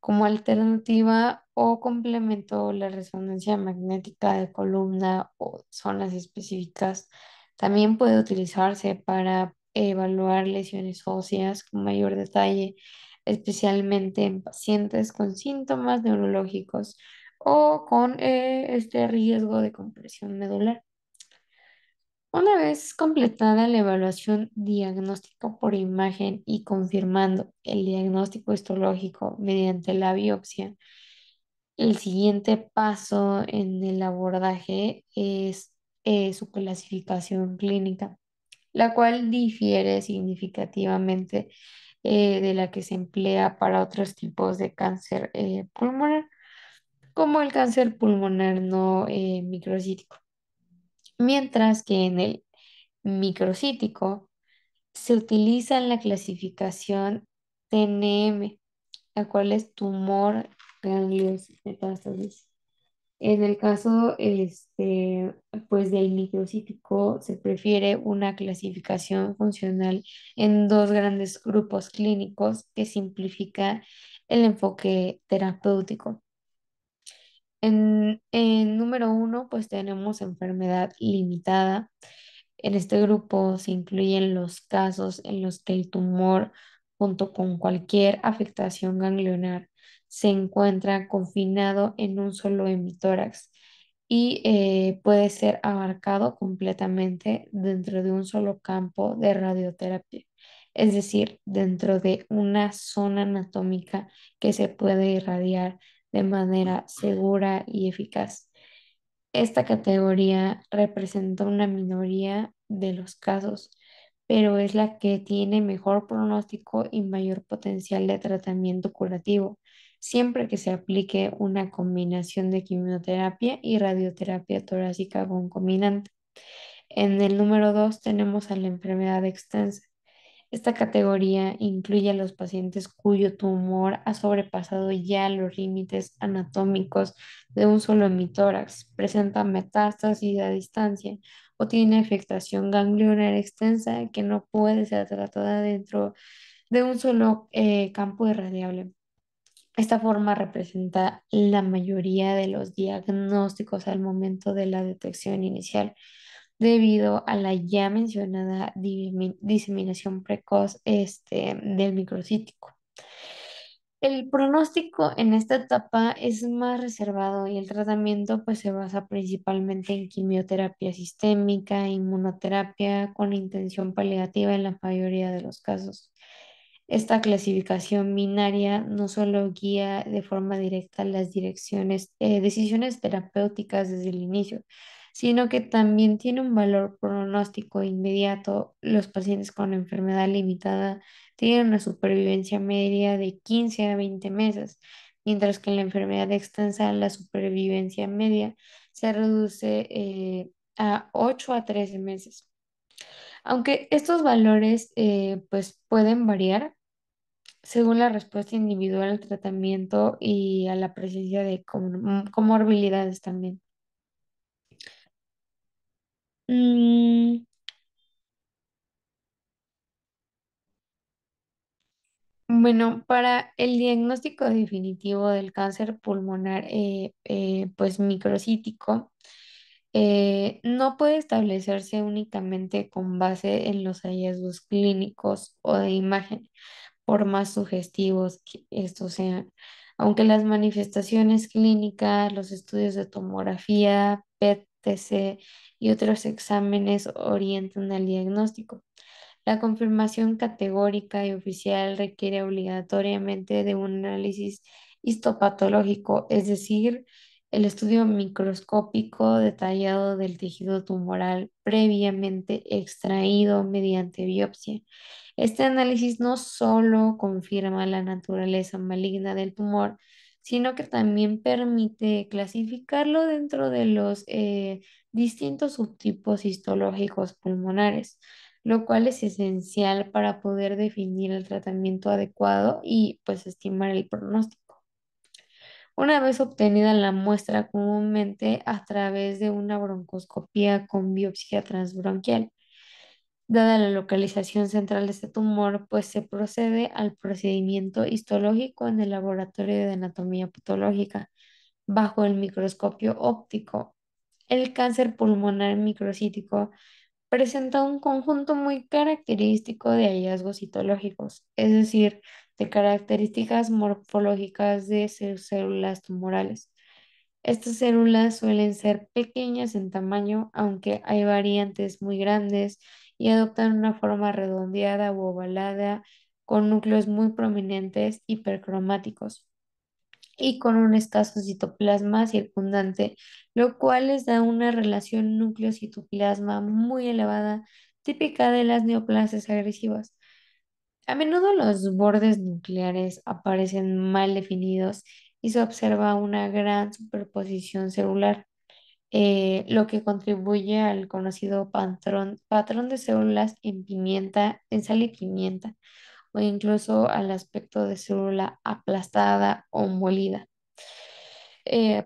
Como alternativa o complemento, la resonancia magnética de columna o zonas específicas también puede utilizarse para evaluar lesiones óseas con mayor detalle, especialmente en pacientes con síntomas neurológicos o con este riesgo de compresión medular. Una vez completada la evaluación diagnóstica por imagen y confirmando el diagnóstico histológico mediante la biopsia, el siguiente paso en el abordaje es su clasificación clínica, la cual difiere significativamente de la que se emplea para otros tipos de cáncer pulmonar, como el cáncer pulmonar no microcítico. Mientras que en el microcítico se utiliza la clasificación TNM, la cual es tumor, ganglios, metástasis. En el caso, pues del microcítico, se prefiere una clasificación funcional en dos grandes grupos clínicos que simplifica el enfoque terapéutico. En número uno, pues tenemos enfermedad limitada. En este grupo se incluyen los casos en los que el tumor, junto con cualquier afectación ganglionar, se encuentra confinado en un solo hemitórax y puede ser abarcado completamente dentro de un solo campo de radioterapia, es decir, dentro de una zona anatómica que se puede irradiar de manera segura y eficaz. Esta categoría representa una minoría de los casos, pero es la que tiene mejor pronóstico y mayor potencial de tratamiento curativo, siempre que se aplique una combinación de quimioterapia y radioterapia torácica concomitante. En el número 2 tenemos a la enfermedad extensa. Esta categoría incluye a los pacientes cuyo tumor ha sobrepasado ya los límites anatómicos de un solo hemitórax, presenta metástasis a distancia o tiene afectación ganglionar extensa que no puede ser tratada dentro de un solo campo irradiable. Esta forma representa la mayoría de los diagnósticos al momento de la detección inicial debido a la ya mencionada diseminación precoz del microcítico. El pronóstico en esta etapa es más reservado y el tratamiento pues se basa principalmente en quimioterapia sistémica, inmunoterapia con intención paliativa en la mayoría de los casos. Esta clasificación binaria no solo guía de forma directa las decisiones terapéuticas desde el inicio, sino que también tiene un valor pronóstico inmediato. Los pacientes con enfermedad limitada tienen una supervivencia media de 15 a 20 meses, mientras que en la enfermedad extensa la supervivencia media se reduce a 8 a 13 meses. Aunque estos valores pues pueden variar según la respuesta individual al tratamiento y a la presencia de comorbilidades también. Mm, Bueno, para el diagnóstico definitivo del cáncer pulmonar, pues microcítico, no puede establecerse únicamente con base en los hallazgos clínicos o de imagen, por más sugestivos que estos sean. Aunque las manifestaciones clínicas, los estudios de tomografía, PET-CT y otros exámenes orientan al diagnóstico. La confirmación categórica y oficial requiere obligatoriamente de un análisis histopatológico, es decir, el estudio microscópico detallado del tejido tumoral previamente extraído mediante biopsia. Este análisis no solo confirma la naturaleza maligna del tumor, sino que también permite clasificarlo dentro de los distintos subtipos histológicos pulmonares, lo cual es esencial para poder definir el tratamiento adecuado y pues estimar el pronóstico. Una vez obtenida la muestra comúnmente a través de una broncoscopía con biopsia transbronquial, Dada la localización central de este tumor, pues se procede al procedimiento histológico en el laboratorio de anatomía patológica bajo el microscopio óptico. El cáncer pulmonar microcítico presenta un conjunto muy característico de hallazgos citológicos, es decir, de características morfológicas de sus células tumorales. Estas células suelen ser pequeñas en tamaño, aunque hay variantes muy grandes y adoptan una forma redondeada u ovalada con núcleos muy prominentes hipercromáticos y con un escaso citoplasma circundante, lo cual les da una relación núcleo-citoplasma muy elevada, típica de las neoplasias agresivas. A menudo los bordes nucleares aparecen mal definidos y se observa una gran superposición celular, lo que contribuye al conocido patrón de células en pimienta, en sal y pimienta, o incluso al aspecto de célula aplastada o molida.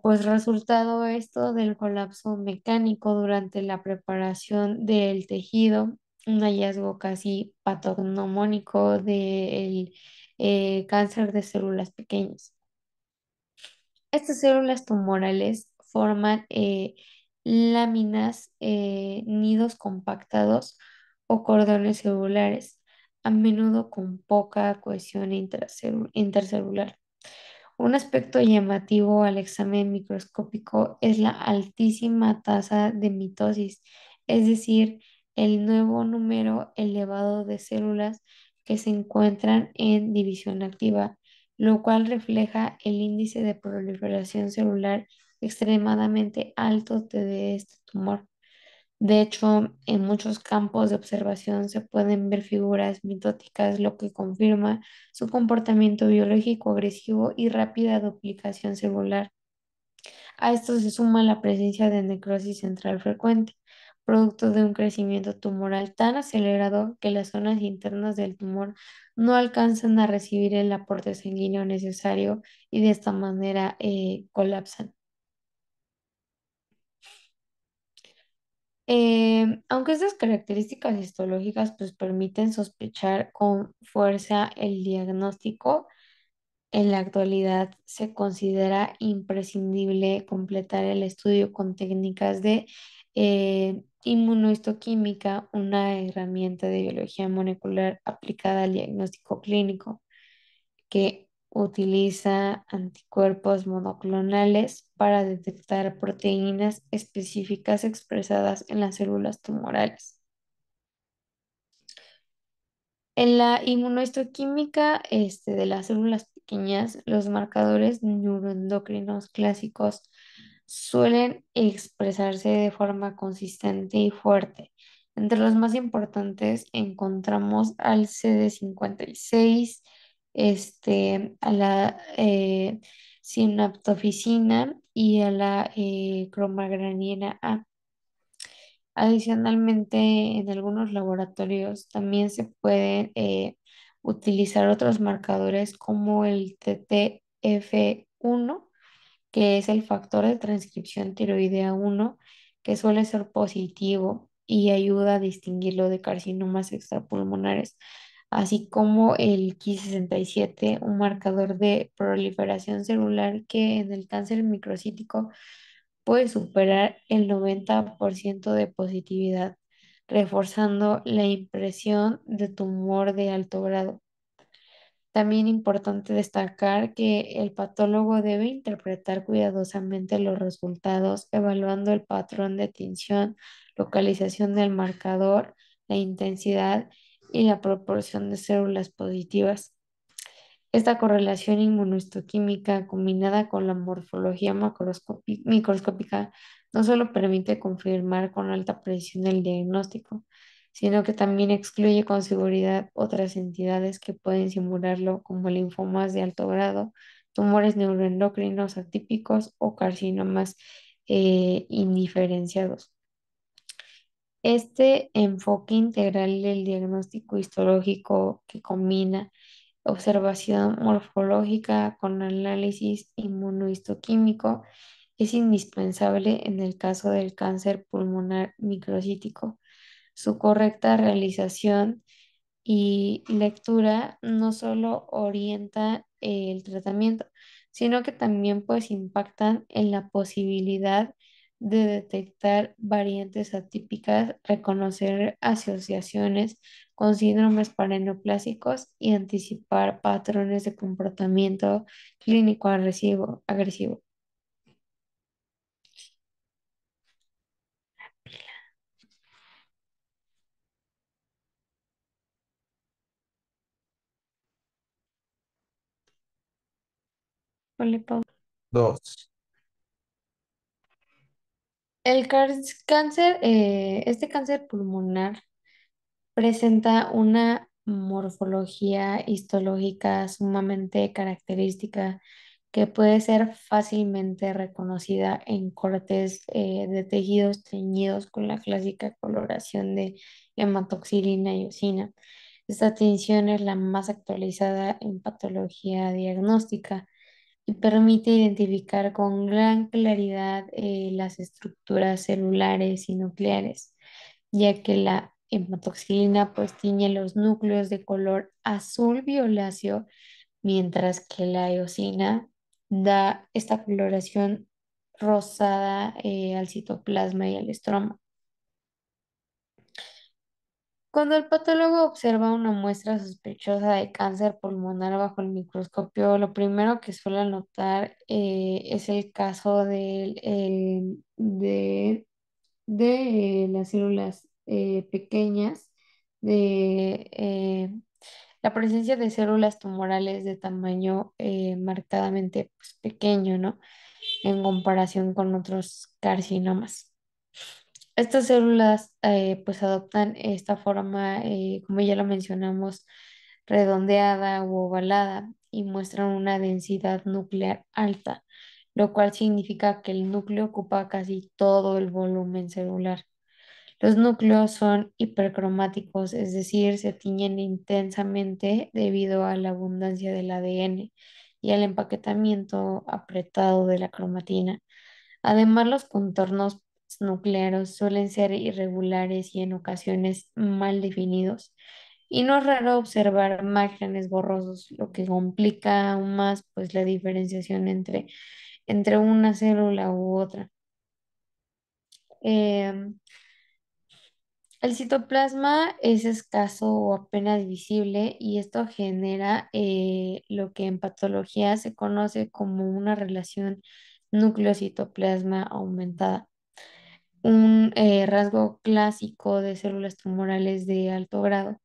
Pues resultado esto del colapso mecánico durante la preparación del tejido, un hallazgo casi patognomónico del cáncer de células pequeñas. Estas células tumorales forman láminas, nidos compactados o cordones celulares, a menudo con poca cohesión intercelular. Un aspecto llamativo al examen microscópico es la altísima tasa de mitosis, es decir, el nuevo número elevado de células que se encuentran en división activa, lo cual refleja el índice de proliferación celular extremadamente alto de este tumor. De hecho, en muchos campos de observación se pueden ver figuras mitóticas, lo que confirma su comportamiento biológico agresivo y rápida duplicación celular. A esto se suma la presencia de necrosis central frecuente, producto de un crecimiento tumoral tan acelerado que las zonas internas del tumor no alcanzan a recibir el aporte sanguíneo necesario y de esta manera colapsan. Aunque estas características histológicas pues permiten sospechar con fuerza el diagnóstico, en la actualidad se considera imprescindible completar el estudio con técnicas de inmunohistoquímica, una herramienta de biología molecular aplicada al diagnóstico clínico que utiliza anticuerpos monoclonales para detectar proteínas específicas expresadas en las células tumorales. En la inmunohistoquímica de las células pequeñas, los marcadores neuroendocrinos clásicos suelen expresarse de forma consistente y fuerte. Entre los más importantes encontramos al CD56, a la sinaptofisina y a la cromagranina A. Adicionalmente, en algunos laboratorios también se pueden utilizar otros marcadores como el TTF1, que es el factor de transcripción tiroidea 1, que suele ser positivo y ayuda a distinguirlo de carcinomas extrapulmonares, así como el Ki67, un marcador de proliferación celular que en el cáncer microcítico puede superar el 90% de positividad, reforzando la impresión de tumor de alto grado. También importante destacar que el patólogo debe interpretar cuidadosamente los resultados, evaluando el patrón de tinción, localización del marcador, la intensidad y la proporción de células positivas. Esta correlación inmunohistoquímica combinada con la morfología microscópica no solo permite confirmar con alta precisión el diagnóstico, sino que también excluye con seguridad otras entidades que pueden simularlo, como linfomas de alto grado, tumores neuroendocrinos atípicos o carcinomas indiferenciados. Este enfoque integral del diagnóstico histológico que combina observación morfológica con análisis inmunohistoquímico es indispensable en el caso del cáncer pulmonar microcítico, Su correcta realización y lectura no solo orienta el tratamiento, sino que también pues impactan en la posibilidad de detectar variantes atípicas, reconocer asociaciones con síndromes paraneoplásicos y anticipar patrones de comportamiento clínico agresivo. Ponle pausa.
Dos.
Este cáncer pulmonar presenta una morfología histológica sumamente característica que puede ser fácilmente reconocida en cortes de tejidos teñidos con la clásica coloración de hematoxilina y eosina. Esta tinción es la más actualizada en patología diagnóstica y permite identificar con gran claridad las estructuras celulares y nucleares, ya que la hematoxilina pues tiñe los núcleos de color azul violáceo, mientras que la eosina da esta coloración rosada al citoplasma y al estroma. Cuando el patólogo observa una muestra sospechosa de cáncer pulmonar bajo el microscopio, lo primero que suele notar es el caso de las células pequeñas, de la presencia de células tumorales de tamaño marcadamente pues, pequeño, ¿no? En comparación con otros carcinomas. Estas células pues adoptan esta forma, como ya lo mencionamos, redondeada u ovalada y muestran una densidad nuclear alta, lo cual significa que el núcleo ocupa casi todo el volumen celular. Los núcleos son hipercromáticos, es decir, se tiñen intensamente debido a la abundancia del ADN y al empaquetamiento apretado de la cromatina. Además, los contornos nucleares suelen ser irregulares y en ocasiones mal definidos. Y no es raro observar márgenes borrosos, lo que complica aún más pues, la diferenciación entre una célula u otra. Em, el citoplasma es escaso o apenas visible y esto genera lo que en patología se conoce como una relación núcleo-citoplasma aumentada, un rasgo clásico de células tumorales de alto grado.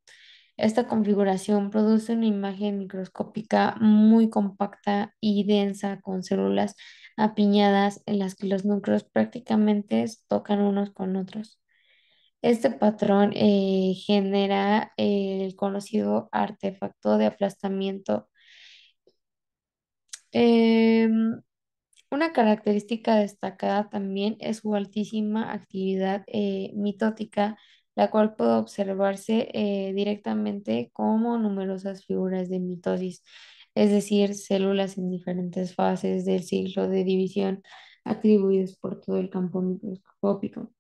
Esta configuración produce una imagen microscópica muy compacta y densa con células apiñadas en las que los núcleos prácticamente tocan unos con otros. Este patrón genera el conocido artefacto de aplastamiento. Em, una característica destacada también es su altísima actividad mitótica, la cual puede observarse directamente como numerosas figuras de mitosis, es decir, células en diferentes fases del ciclo de división atribuidas por todo el campo microscópico.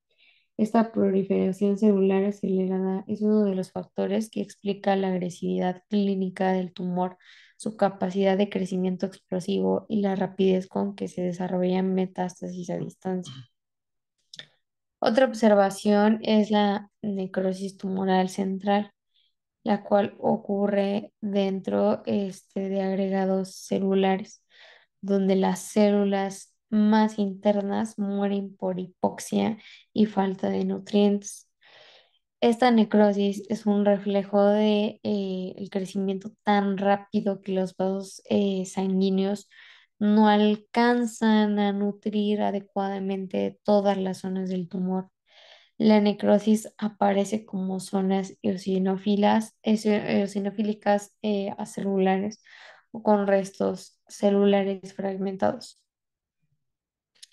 Esta proliferación celular acelerada es uno de los factores que explica la agresividad clínica del tumor, su capacidad de crecimiento explosivo y la rapidez con que se desarrollan metástasis a distancia. Otra observación es la necrosis tumoral central, la cual ocurre dentro de agregados celulares, donde las células más internas mueren por hipoxia y falta de nutrientes. Esta necrosis es un reflejo de el crecimiento tan rápido que los vasos sanguíneos no alcanzan a nutrir adecuadamente todas las zonas del tumor. La necrosis aparece como zonas eosinofílicas acelulares o con restos celulares fragmentados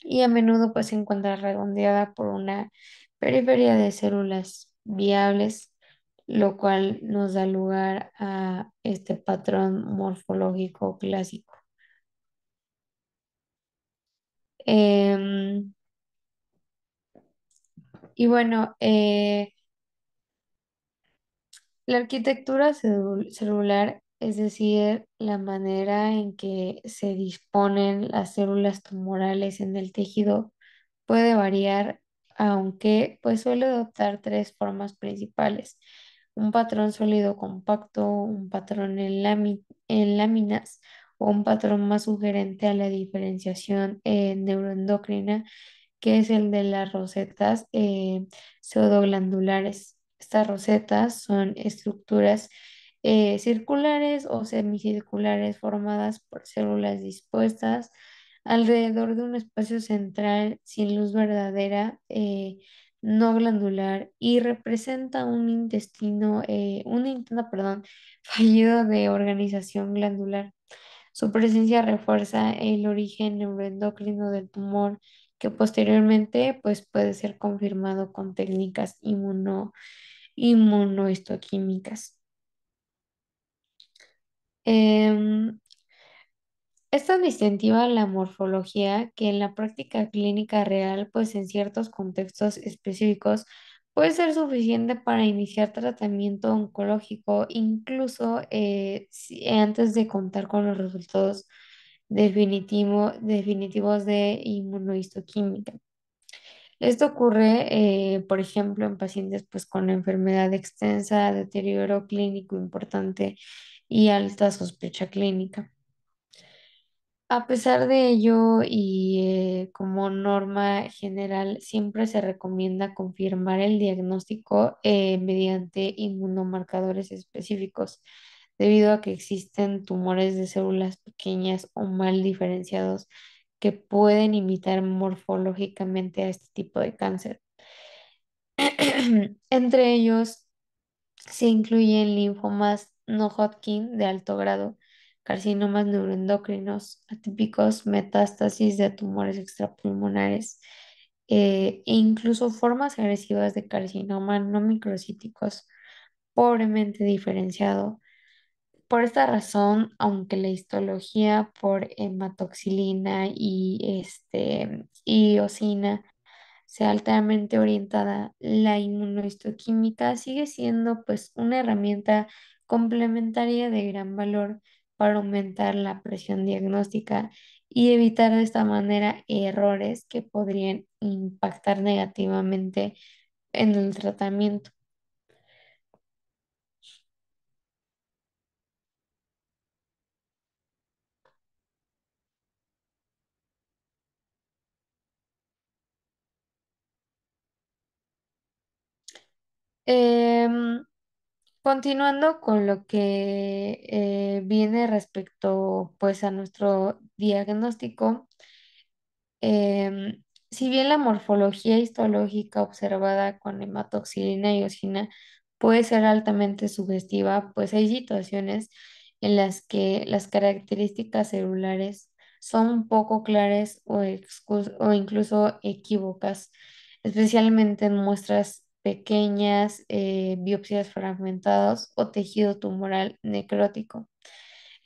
y a menudo pues se encuentra redondeada por una periferia de células viables, lo cual nos da lugar a este patrón morfológico clásico. Em, y bueno, La arquitectura celular, es decir, la manera en que se disponen las células tumorales en el tejido, puede variar, aunque pues suele adoptar tres formas principales: un patrón sólido compacto, un patrón en láminas o un patrón más sugerente a la diferenciación neuroendocrina, que es el de las rosetas pseudoglandulares. Estas rosetas son estructuras circulares o semicirculares formadas por células dispuestas alrededor de un espacio central sin luz verdadera, no glandular, y representa un intento, perdón, fallido de organización glandular. Su presencia refuerza el origen neuroendocrino del tumor, que posteriormente pues, puede ser confirmado con técnicas inmunohistoquímicas. Em, Es tan distintiva la morfología que en la práctica clínica real, pues en ciertos contextos específicos, puede ser suficiente para iniciar tratamiento oncológico, incluso antes de contar con los resultados definitivos de inmunohistoquímica. Esto ocurre, por ejemplo, en pacientes pues, con enfermedad extensa, deterioro clínico importante y alta sospecha clínica. A pesar de ello, y como norma general, siempre se recomienda confirmar el diagnóstico mediante inmunomarcadores específicos, debido a que existen tumores de células pequeñas o mal diferenciados que pueden imitar morfológicamente a este tipo de cáncer. Entre ellos se incluyen linfomas no Hodgkin de alto grado, carcinomas neuroendocrinos atípicos, metástasis de tumores extrapulmonares, e incluso formas agresivas de carcinoma no microcíticos pobremente diferenciado. Por esta razón, aunque la histología por hematoxilina y eosina sea altamente orientada, la inmunohistoquímica sigue siendo pues una herramienta complementaria de gran valor para aumentar la presión diagnóstica y evitar de esta manera errores que podrían impactar negativamente en el tratamiento. Em, Continuando con lo que viene respecto pues a nuestro diagnóstico. Si bien la morfología histológica observada con hematoxilina y eosina puede ser altamente sugestiva, pues hay situaciones en las que las características celulares son poco claras o incluso equívocas, especialmente en muestras pequeñas, biopsias fragmentadas o tejido tumoral necrótico.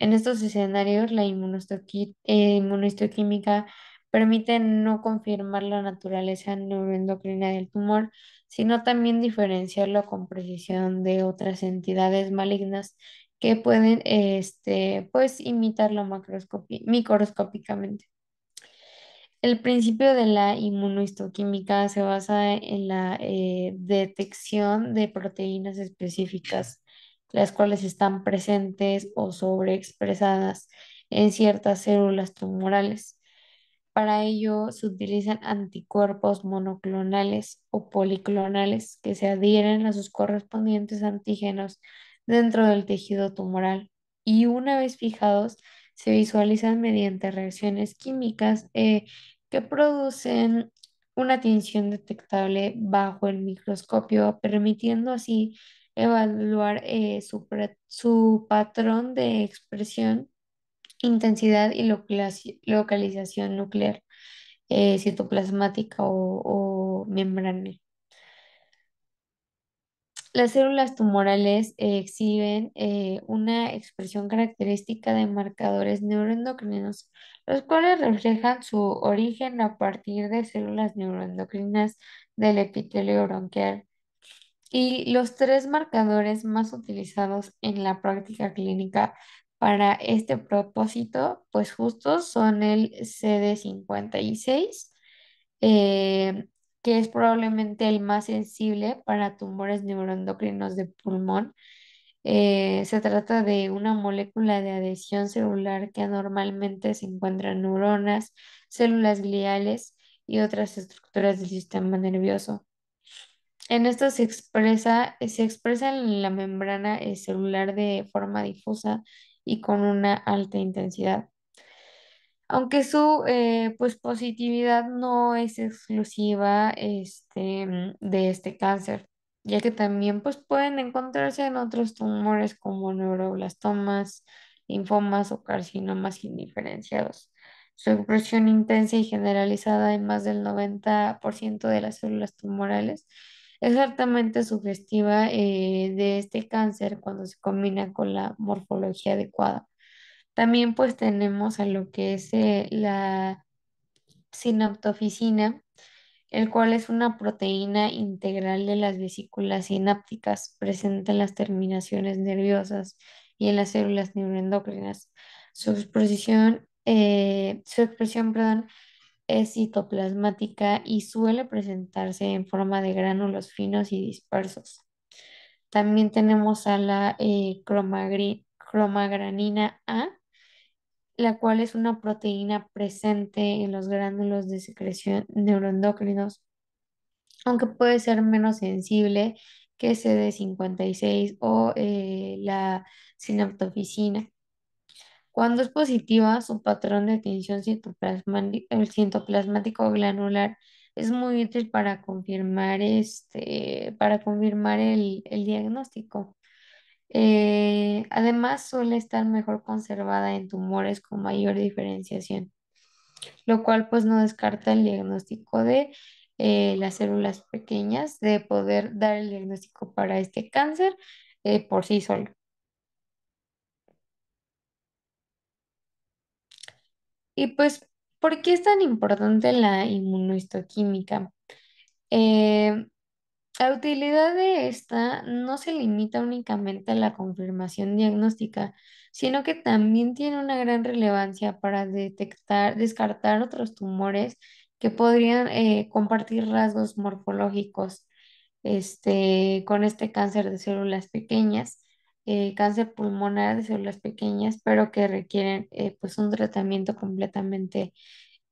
En estos escenarios, la inmunohistoquímica permite no confirmar la naturaleza neuroendocrina del tumor, sino también diferenciarlo con precisión de otras entidades malignas que pueden pues, imitarlo microscópicamente. El principio de la inmunohistoquímica se basa en la detección de proteínas específicas, las cuales están presentes o sobreexpresadas en ciertas células tumorales. Para ello se utilizan anticuerpos monoclonales o policlonales que se adhieren a sus correspondientes antígenos dentro del tejido tumoral, y una vez fijados se visualizan mediante reacciones químicas que producen una tinción detectable bajo el microscopio, permitiendo así evaluar su patrón de expresión, intensidad y localización nuclear, citoplasmática o membrana. Las células tumorales exhiben una expresión característica de marcadores neuroendocrinos, los cuales reflejan su origen a partir de células neuroendocrinas del epitelio bronquial. Y los tres marcadores más utilizados en la práctica clínica para este propósito, pues justo son el CD56, eh, que es probablemente el más sensible para tumores neuroendocrinos de pulmón. Se trata de una molécula de adhesión celular que anormalmente se encuentra en neuronas, células gliales y otras estructuras del sistema nervioso. En esto se expresa en la membrana celular de forma difusa y con una alta intensidad. Aunque su pues positividad no es exclusiva de este cáncer, ya que también pues pueden encontrarse en otros tumores como neuroblastomas, linfomas o carcinomas indiferenciados. Su expresión intensa y generalizada en más del 90% de las células tumorales es altamente sugestiva de este cáncer cuando se combina con la morfología adecuada. También pues tenemos a lo que es la sinaptofisina, el cual es una proteína integral de las vesículas sinápticas presente en las terminaciones nerviosas y en las células neuroendocrinas. Su expresión, perdón, es citoplasmática y suele presentarse en forma de gránulos finos y dispersos. También tenemos a la cromagranina A, la cual es una proteína presente en los gránulos de secreción neuroendocrinos, aunque puede ser menos sensible que CD56 o la sinaptofisina. Cuando es positiva, su patrón de tinción el citoplasmático granular es muy útil para confirmar el diagnóstico. Además, suele estar mejor conservada en tumores con mayor diferenciación, lo cual pues no descarta el diagnóstico de las células pequeñas, de poder dar el diagnóstico para este cáncer por sí solo. Y pues, ¿por qué es tan importante la inmunohistoquímica? Eh, La utilidad de esta no se limita únicamente a la confirmación diagnóstica, sino que también tiene una gran relevancia para descartar otros tumores que podrían compartir rasgos morfológicos con este cáncer de células pequeñas, cáncer pulmonar de células pequeñas, pero que requieren pues un tratamiento completamente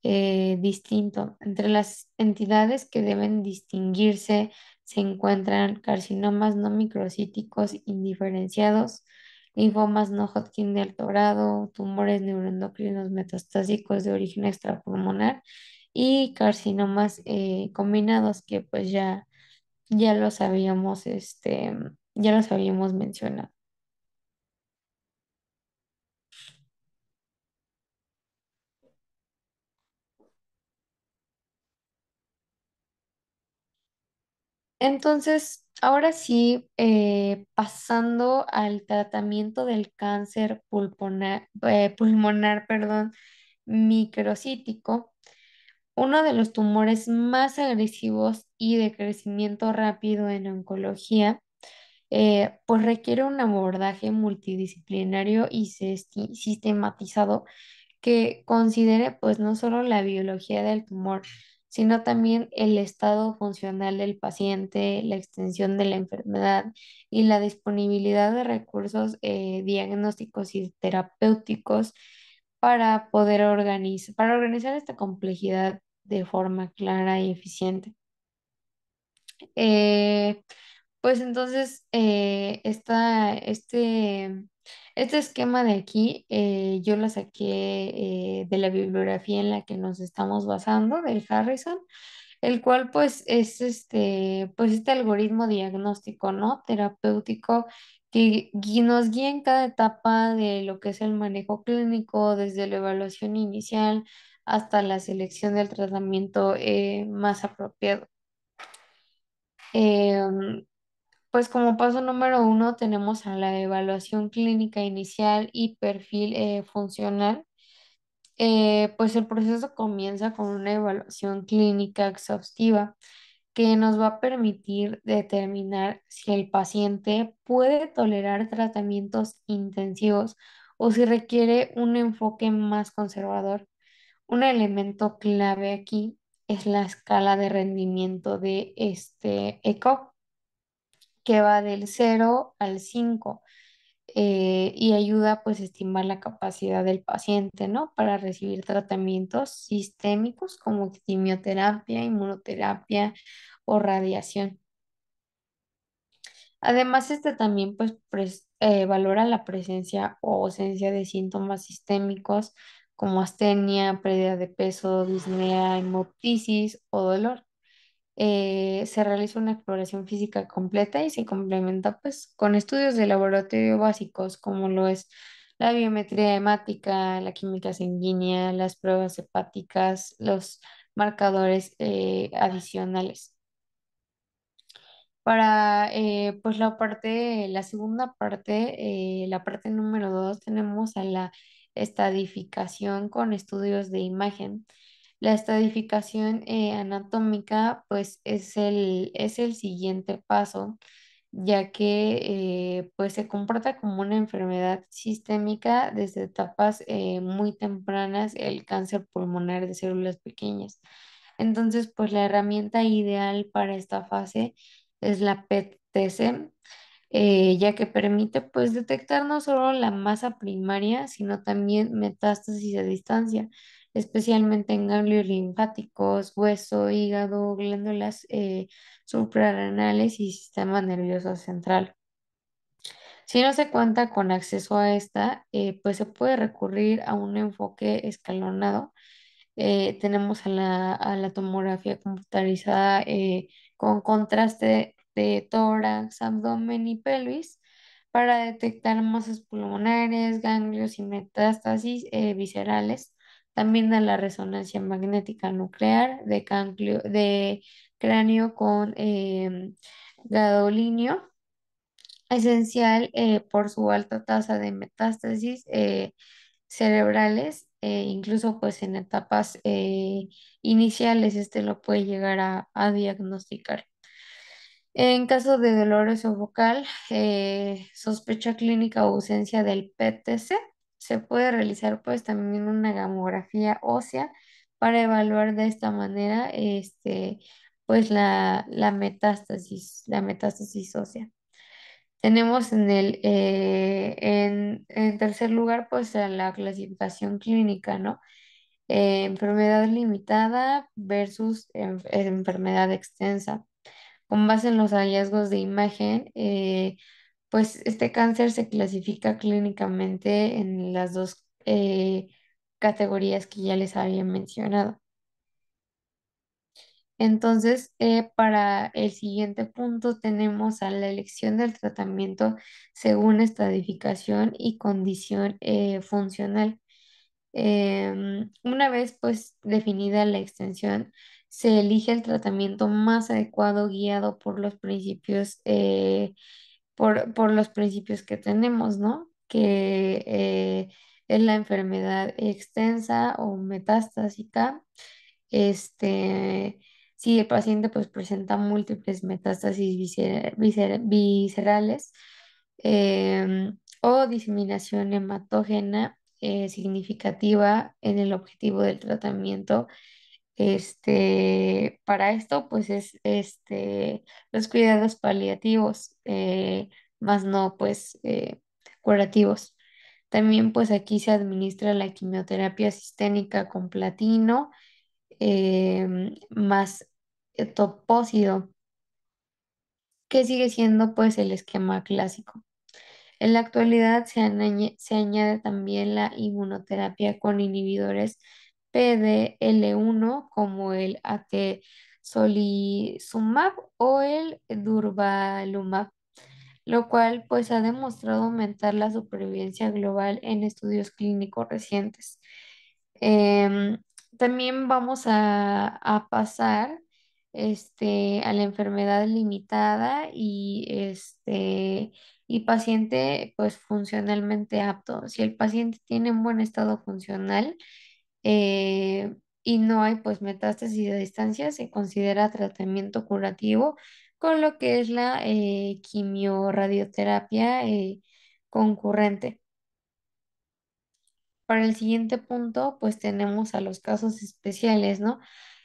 distinto. Entre las entidades que deben distinguirse se encuentran carcinomas no microcíticos indiferenciados, linfomas no Hodgkin de alto grado, tumores neuroendocrinos metastásicos de origen extrapulmonar y carcinomas combinados que pues ya los habíamos, ya los habíamos mencionado. Entonces, ahora sí, pasando al tratamiento del cáncer pulmonar, perdón, microcítico, uno de los tumores más agresivos y de crecimiento rápido en oncología, pues requiere un abordaje multidisciplinario y sistematizado que considere pues no solo la biología del tumor, sino también el estado funcional del paciente, la extensión de la enfermedad y la disponibilidad de recursos diagnósticos y terapéuticos para organizar esta complejidad de forma clara y eficiente. Eh, pues entonces, este esquema de aquí yo lo saqué de la bibliografía en la que nos estamos basando, del Harrison, el cual pues es pues este algoritmo diagnóstico, ¿no? Terapéutico que nos guía en cada etapa de lo que es el manejo clínico, desde la evaluación inicial hasta la selección del tratamiento más apropiado. Em, pues como paso número uno tenemos a la evaluación clínica inicial y perfil funcional. Pues el proceso comienza con una evaluación clínica exhaustiva que nos va a permitir determinar si el paciente puede tolerar tratamientos intensivos o si requiere un enfoque más conservador. Un elemento clave aquí es la escala de rendimiento de este ECOG, que va del 0 al 5, y ayuda pues a estimar la capacidad del paciente, ¿no? Para recibir tratamientos sistémicos como quimioterapia, inmunoterapia o radiación. Además, este también pues valora la presencia o ausencia de síntomas sistémicos como astenia, pérdida de peso, disnea, hemoptisis o dolor. Se realiza una exploración física completa y se complementa pues con estudios de laboratorio básicos como lo es la biometría hemática, la química sanguínea, las pruebas hepáticas, los marcadores adicionales. Para pues la segunda parte, la parte número 2, tenemos a la estadificación con estudios de imagen. La estadificación anatómica pues es el siguiente paso, ya que pues se comporta como una enfermedad sistémica desde etapas muy tempranas, el cáncer pulmonar de células pequeñas. Entonces, pues la herramienta ideal para esta fase es la PET-TC, ya que permite pues detectar no solo la masa primaria, sino también metástasis a distancia, especialmente en ganglios linfáticos, hueso, hígado, glándulas suprarrenales y sistema nervioso central. Si no se cuenta con acceso a esta, pues se puede recurrir a un enfoque escalonado. Tenemos a la tomografía computarizada con contraste de tórax, abdomen y pelvis para detectar masas pulmonares, ganglios y metástasis viscerales. También a la resonancia magnética nuclear de cráneo con gadolinio, esencial por su alta tasa de metástasis cerebrales, incluso pues en etapas iniciales este lo puede llegar a diagnosticar. En caso de dolor esofocal, sospecha clínica o ausencia del PTC, se puede realizar pues también una gamografía ósea para evaluar de esta manera pues la metástasis ósea. Tenemos en tercer lugar, pues a la clasificación clínica, ¿no? Enfermedad limitada versus enfermedad extensa. Con base en los hallazgos de imagen, pues este cáncer se clasifica clínicamente en las dos categorías que ya les había mencionado. Entonces, para el siguiente punto tenemos a la elección del tratamiento según estadificación y condición funcional. Una vez pues definida la extensión, se elige el tratamiento más adecuado guiado por los principios, por los principios que tenemos, ¿no? Que es la enfermedad extensa o metastásica. Si el paciente pues presenta múltiples metástasis viscerales o diseminación hematógena significativa en el objetivo del tratamiento. Para esto, pues es los cuidados paliativos, más no pues curativos. También pues aquí se administra la quimioterapia sistémica con platino más topósido, que sigue siendo pues el esquema clásico. En la actualidad se añade también la inmunoterapia con inhibidores PDL1 como el atezolizumab o el durvalumab, lo cual pues ha demostrado aumentar la supervivencia global en estudios clínicos recientes. Em, También vamos a pasar a la enfermedad limitada y paciente pues funcionalmente apto. Si el paciente tiene un buen estado funcional, y no hay pues metástasis a distancia, se considera tratamiento curativo con lo que es la quimiorradioterapia concurrente. Para el siguiente punto, pues tenemos a los casos especiales, ¿no?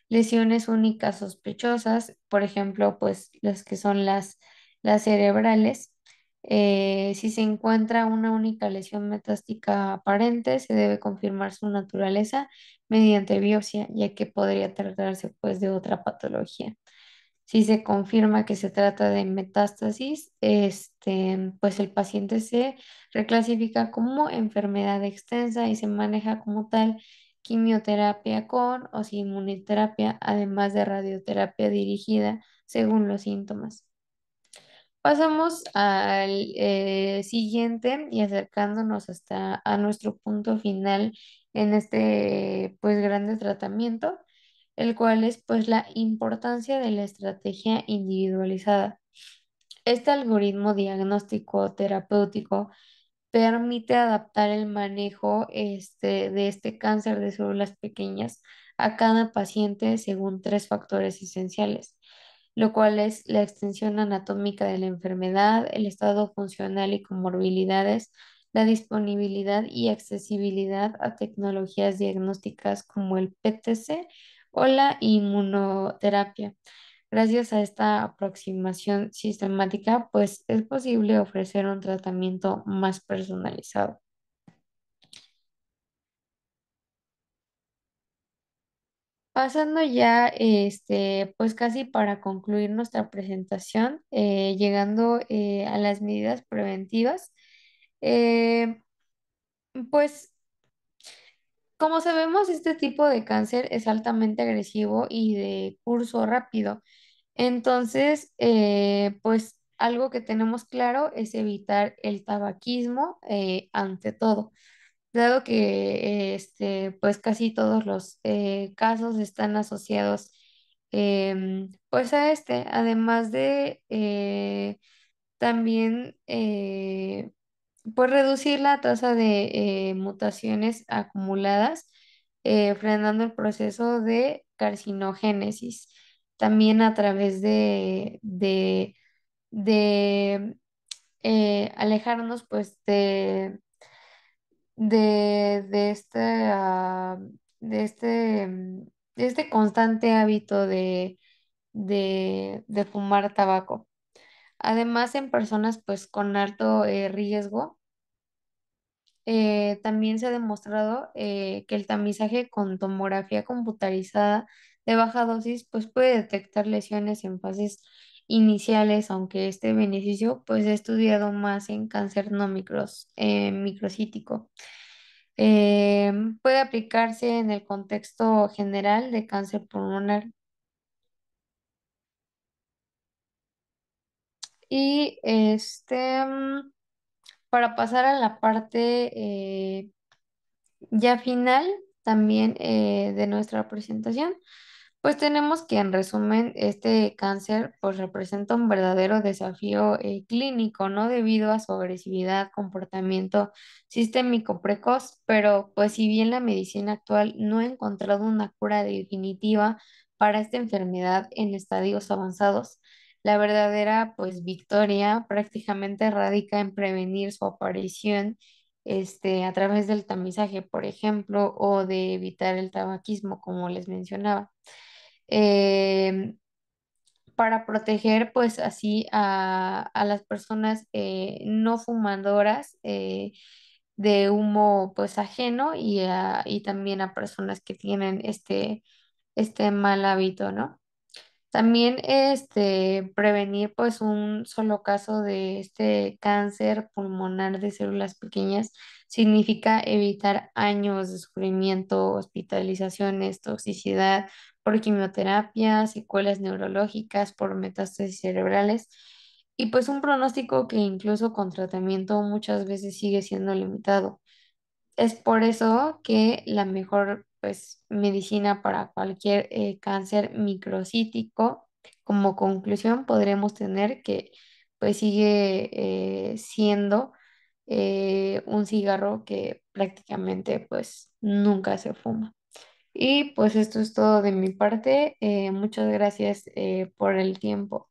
Lesiones únicas sospechosas, por ejemplo, pues las que son las cerebrales. Si se encuentra una única lesión metástica aparente, se debe confirmar su naturaleza mediante biopsia, ya que podría tratarse pues de otra patología. Si se confirma que se trata de metástasis, pues el paciente se reclasifica como enfermedad extensa y se maneja como tal quimioterapia con o sin inmunoterapia, además de radioterapia dirigida según los síntomas. Pasamos al siguiente y acercándonos hasta a nuestro punto final en este pues grande tratamiento, el cual es pues la importancia de la estrategia individualizada. Este algoritmo diagnóstico terapéutico permite adaptar el manejo de este cáncer de células pequeñas a cada paciente según tres factores esenciales, lo cual es la extensión anatómica de la enfermedad, el estado funcional y comorbilidades, la disponibilidad y accesibilidad a tecnologías diagnósticas como el PTC o la inmunoterapia. Gracias a esta aproximación sistemática, pues es posible ofrecer un tratamiento más personalizado. Pasando ya, pues casi para concluir nuestra presentación, llegando a las medidas preventivas, eh, pues como sabemos, este tipo de cáncer es altamente agresivo y de curso rápido. Entonces, pues algo que tenemos claro es evitar el tabaquismo ante todo, dado que pues casi todos los casos están asociados pues a además de también pues reducir la tasa de mutaciones acumuladas, frenando el proceso de carcinogénesis. También a través de alejarnos pues de este, de este, de este constante hábito de fumar tabaco. Además, en personas pues con alto riesgo, también se ha demostrado que el tamizaje con tomografía computarizada de baja dosis pues puede detectar lesiones en fases iniciales, aunque este beneficio pues he estudiado más en cáncer no microcítico. Puede aplicarse en el contexto general de cáncer pulmonar. Y para pasar a la parte ya final también de nuestra presentación, pues tenemos que en resumen este cáncer pues representa un verdadero desafío clínico, ¿no? Debido a su agresividad, comportamiento sistémico precoz, pero pues si bien la medicina actual no ha encontrado una cura definitiva para esta enfermedad en estadios avanzados, la verdadera pues victoria prácticamente radica en prevenir su aparición a través del tamizaje, por ejemplo, o de evitar el tabaquismo, como les mencionaba. Em, para proteger, pues así a las personas no fumadoras de humo, pues ajeno y también a personas que tienen este mal hábito, ¿no? También prevenir pues un solo caso de este cáncer pulmonar de células pequeñas significa evitar años de sufrimiento, hospitalizaciones, toxicidad por quimioterapia, secuelas neurológicas por metástasis cerebrales y pues un pronóstico que incluso con tratamiento muchas veces sigue siendo limitado. Es por eso que la mejor pues, medicina para cualquier cáncer microcítico, como conclusión, podremos tener que pues sigue siendo un cigarro que prácticamente pues nunca se fuma. Y pues esto es todo de mi parte. Muchas gracias por el tiempo.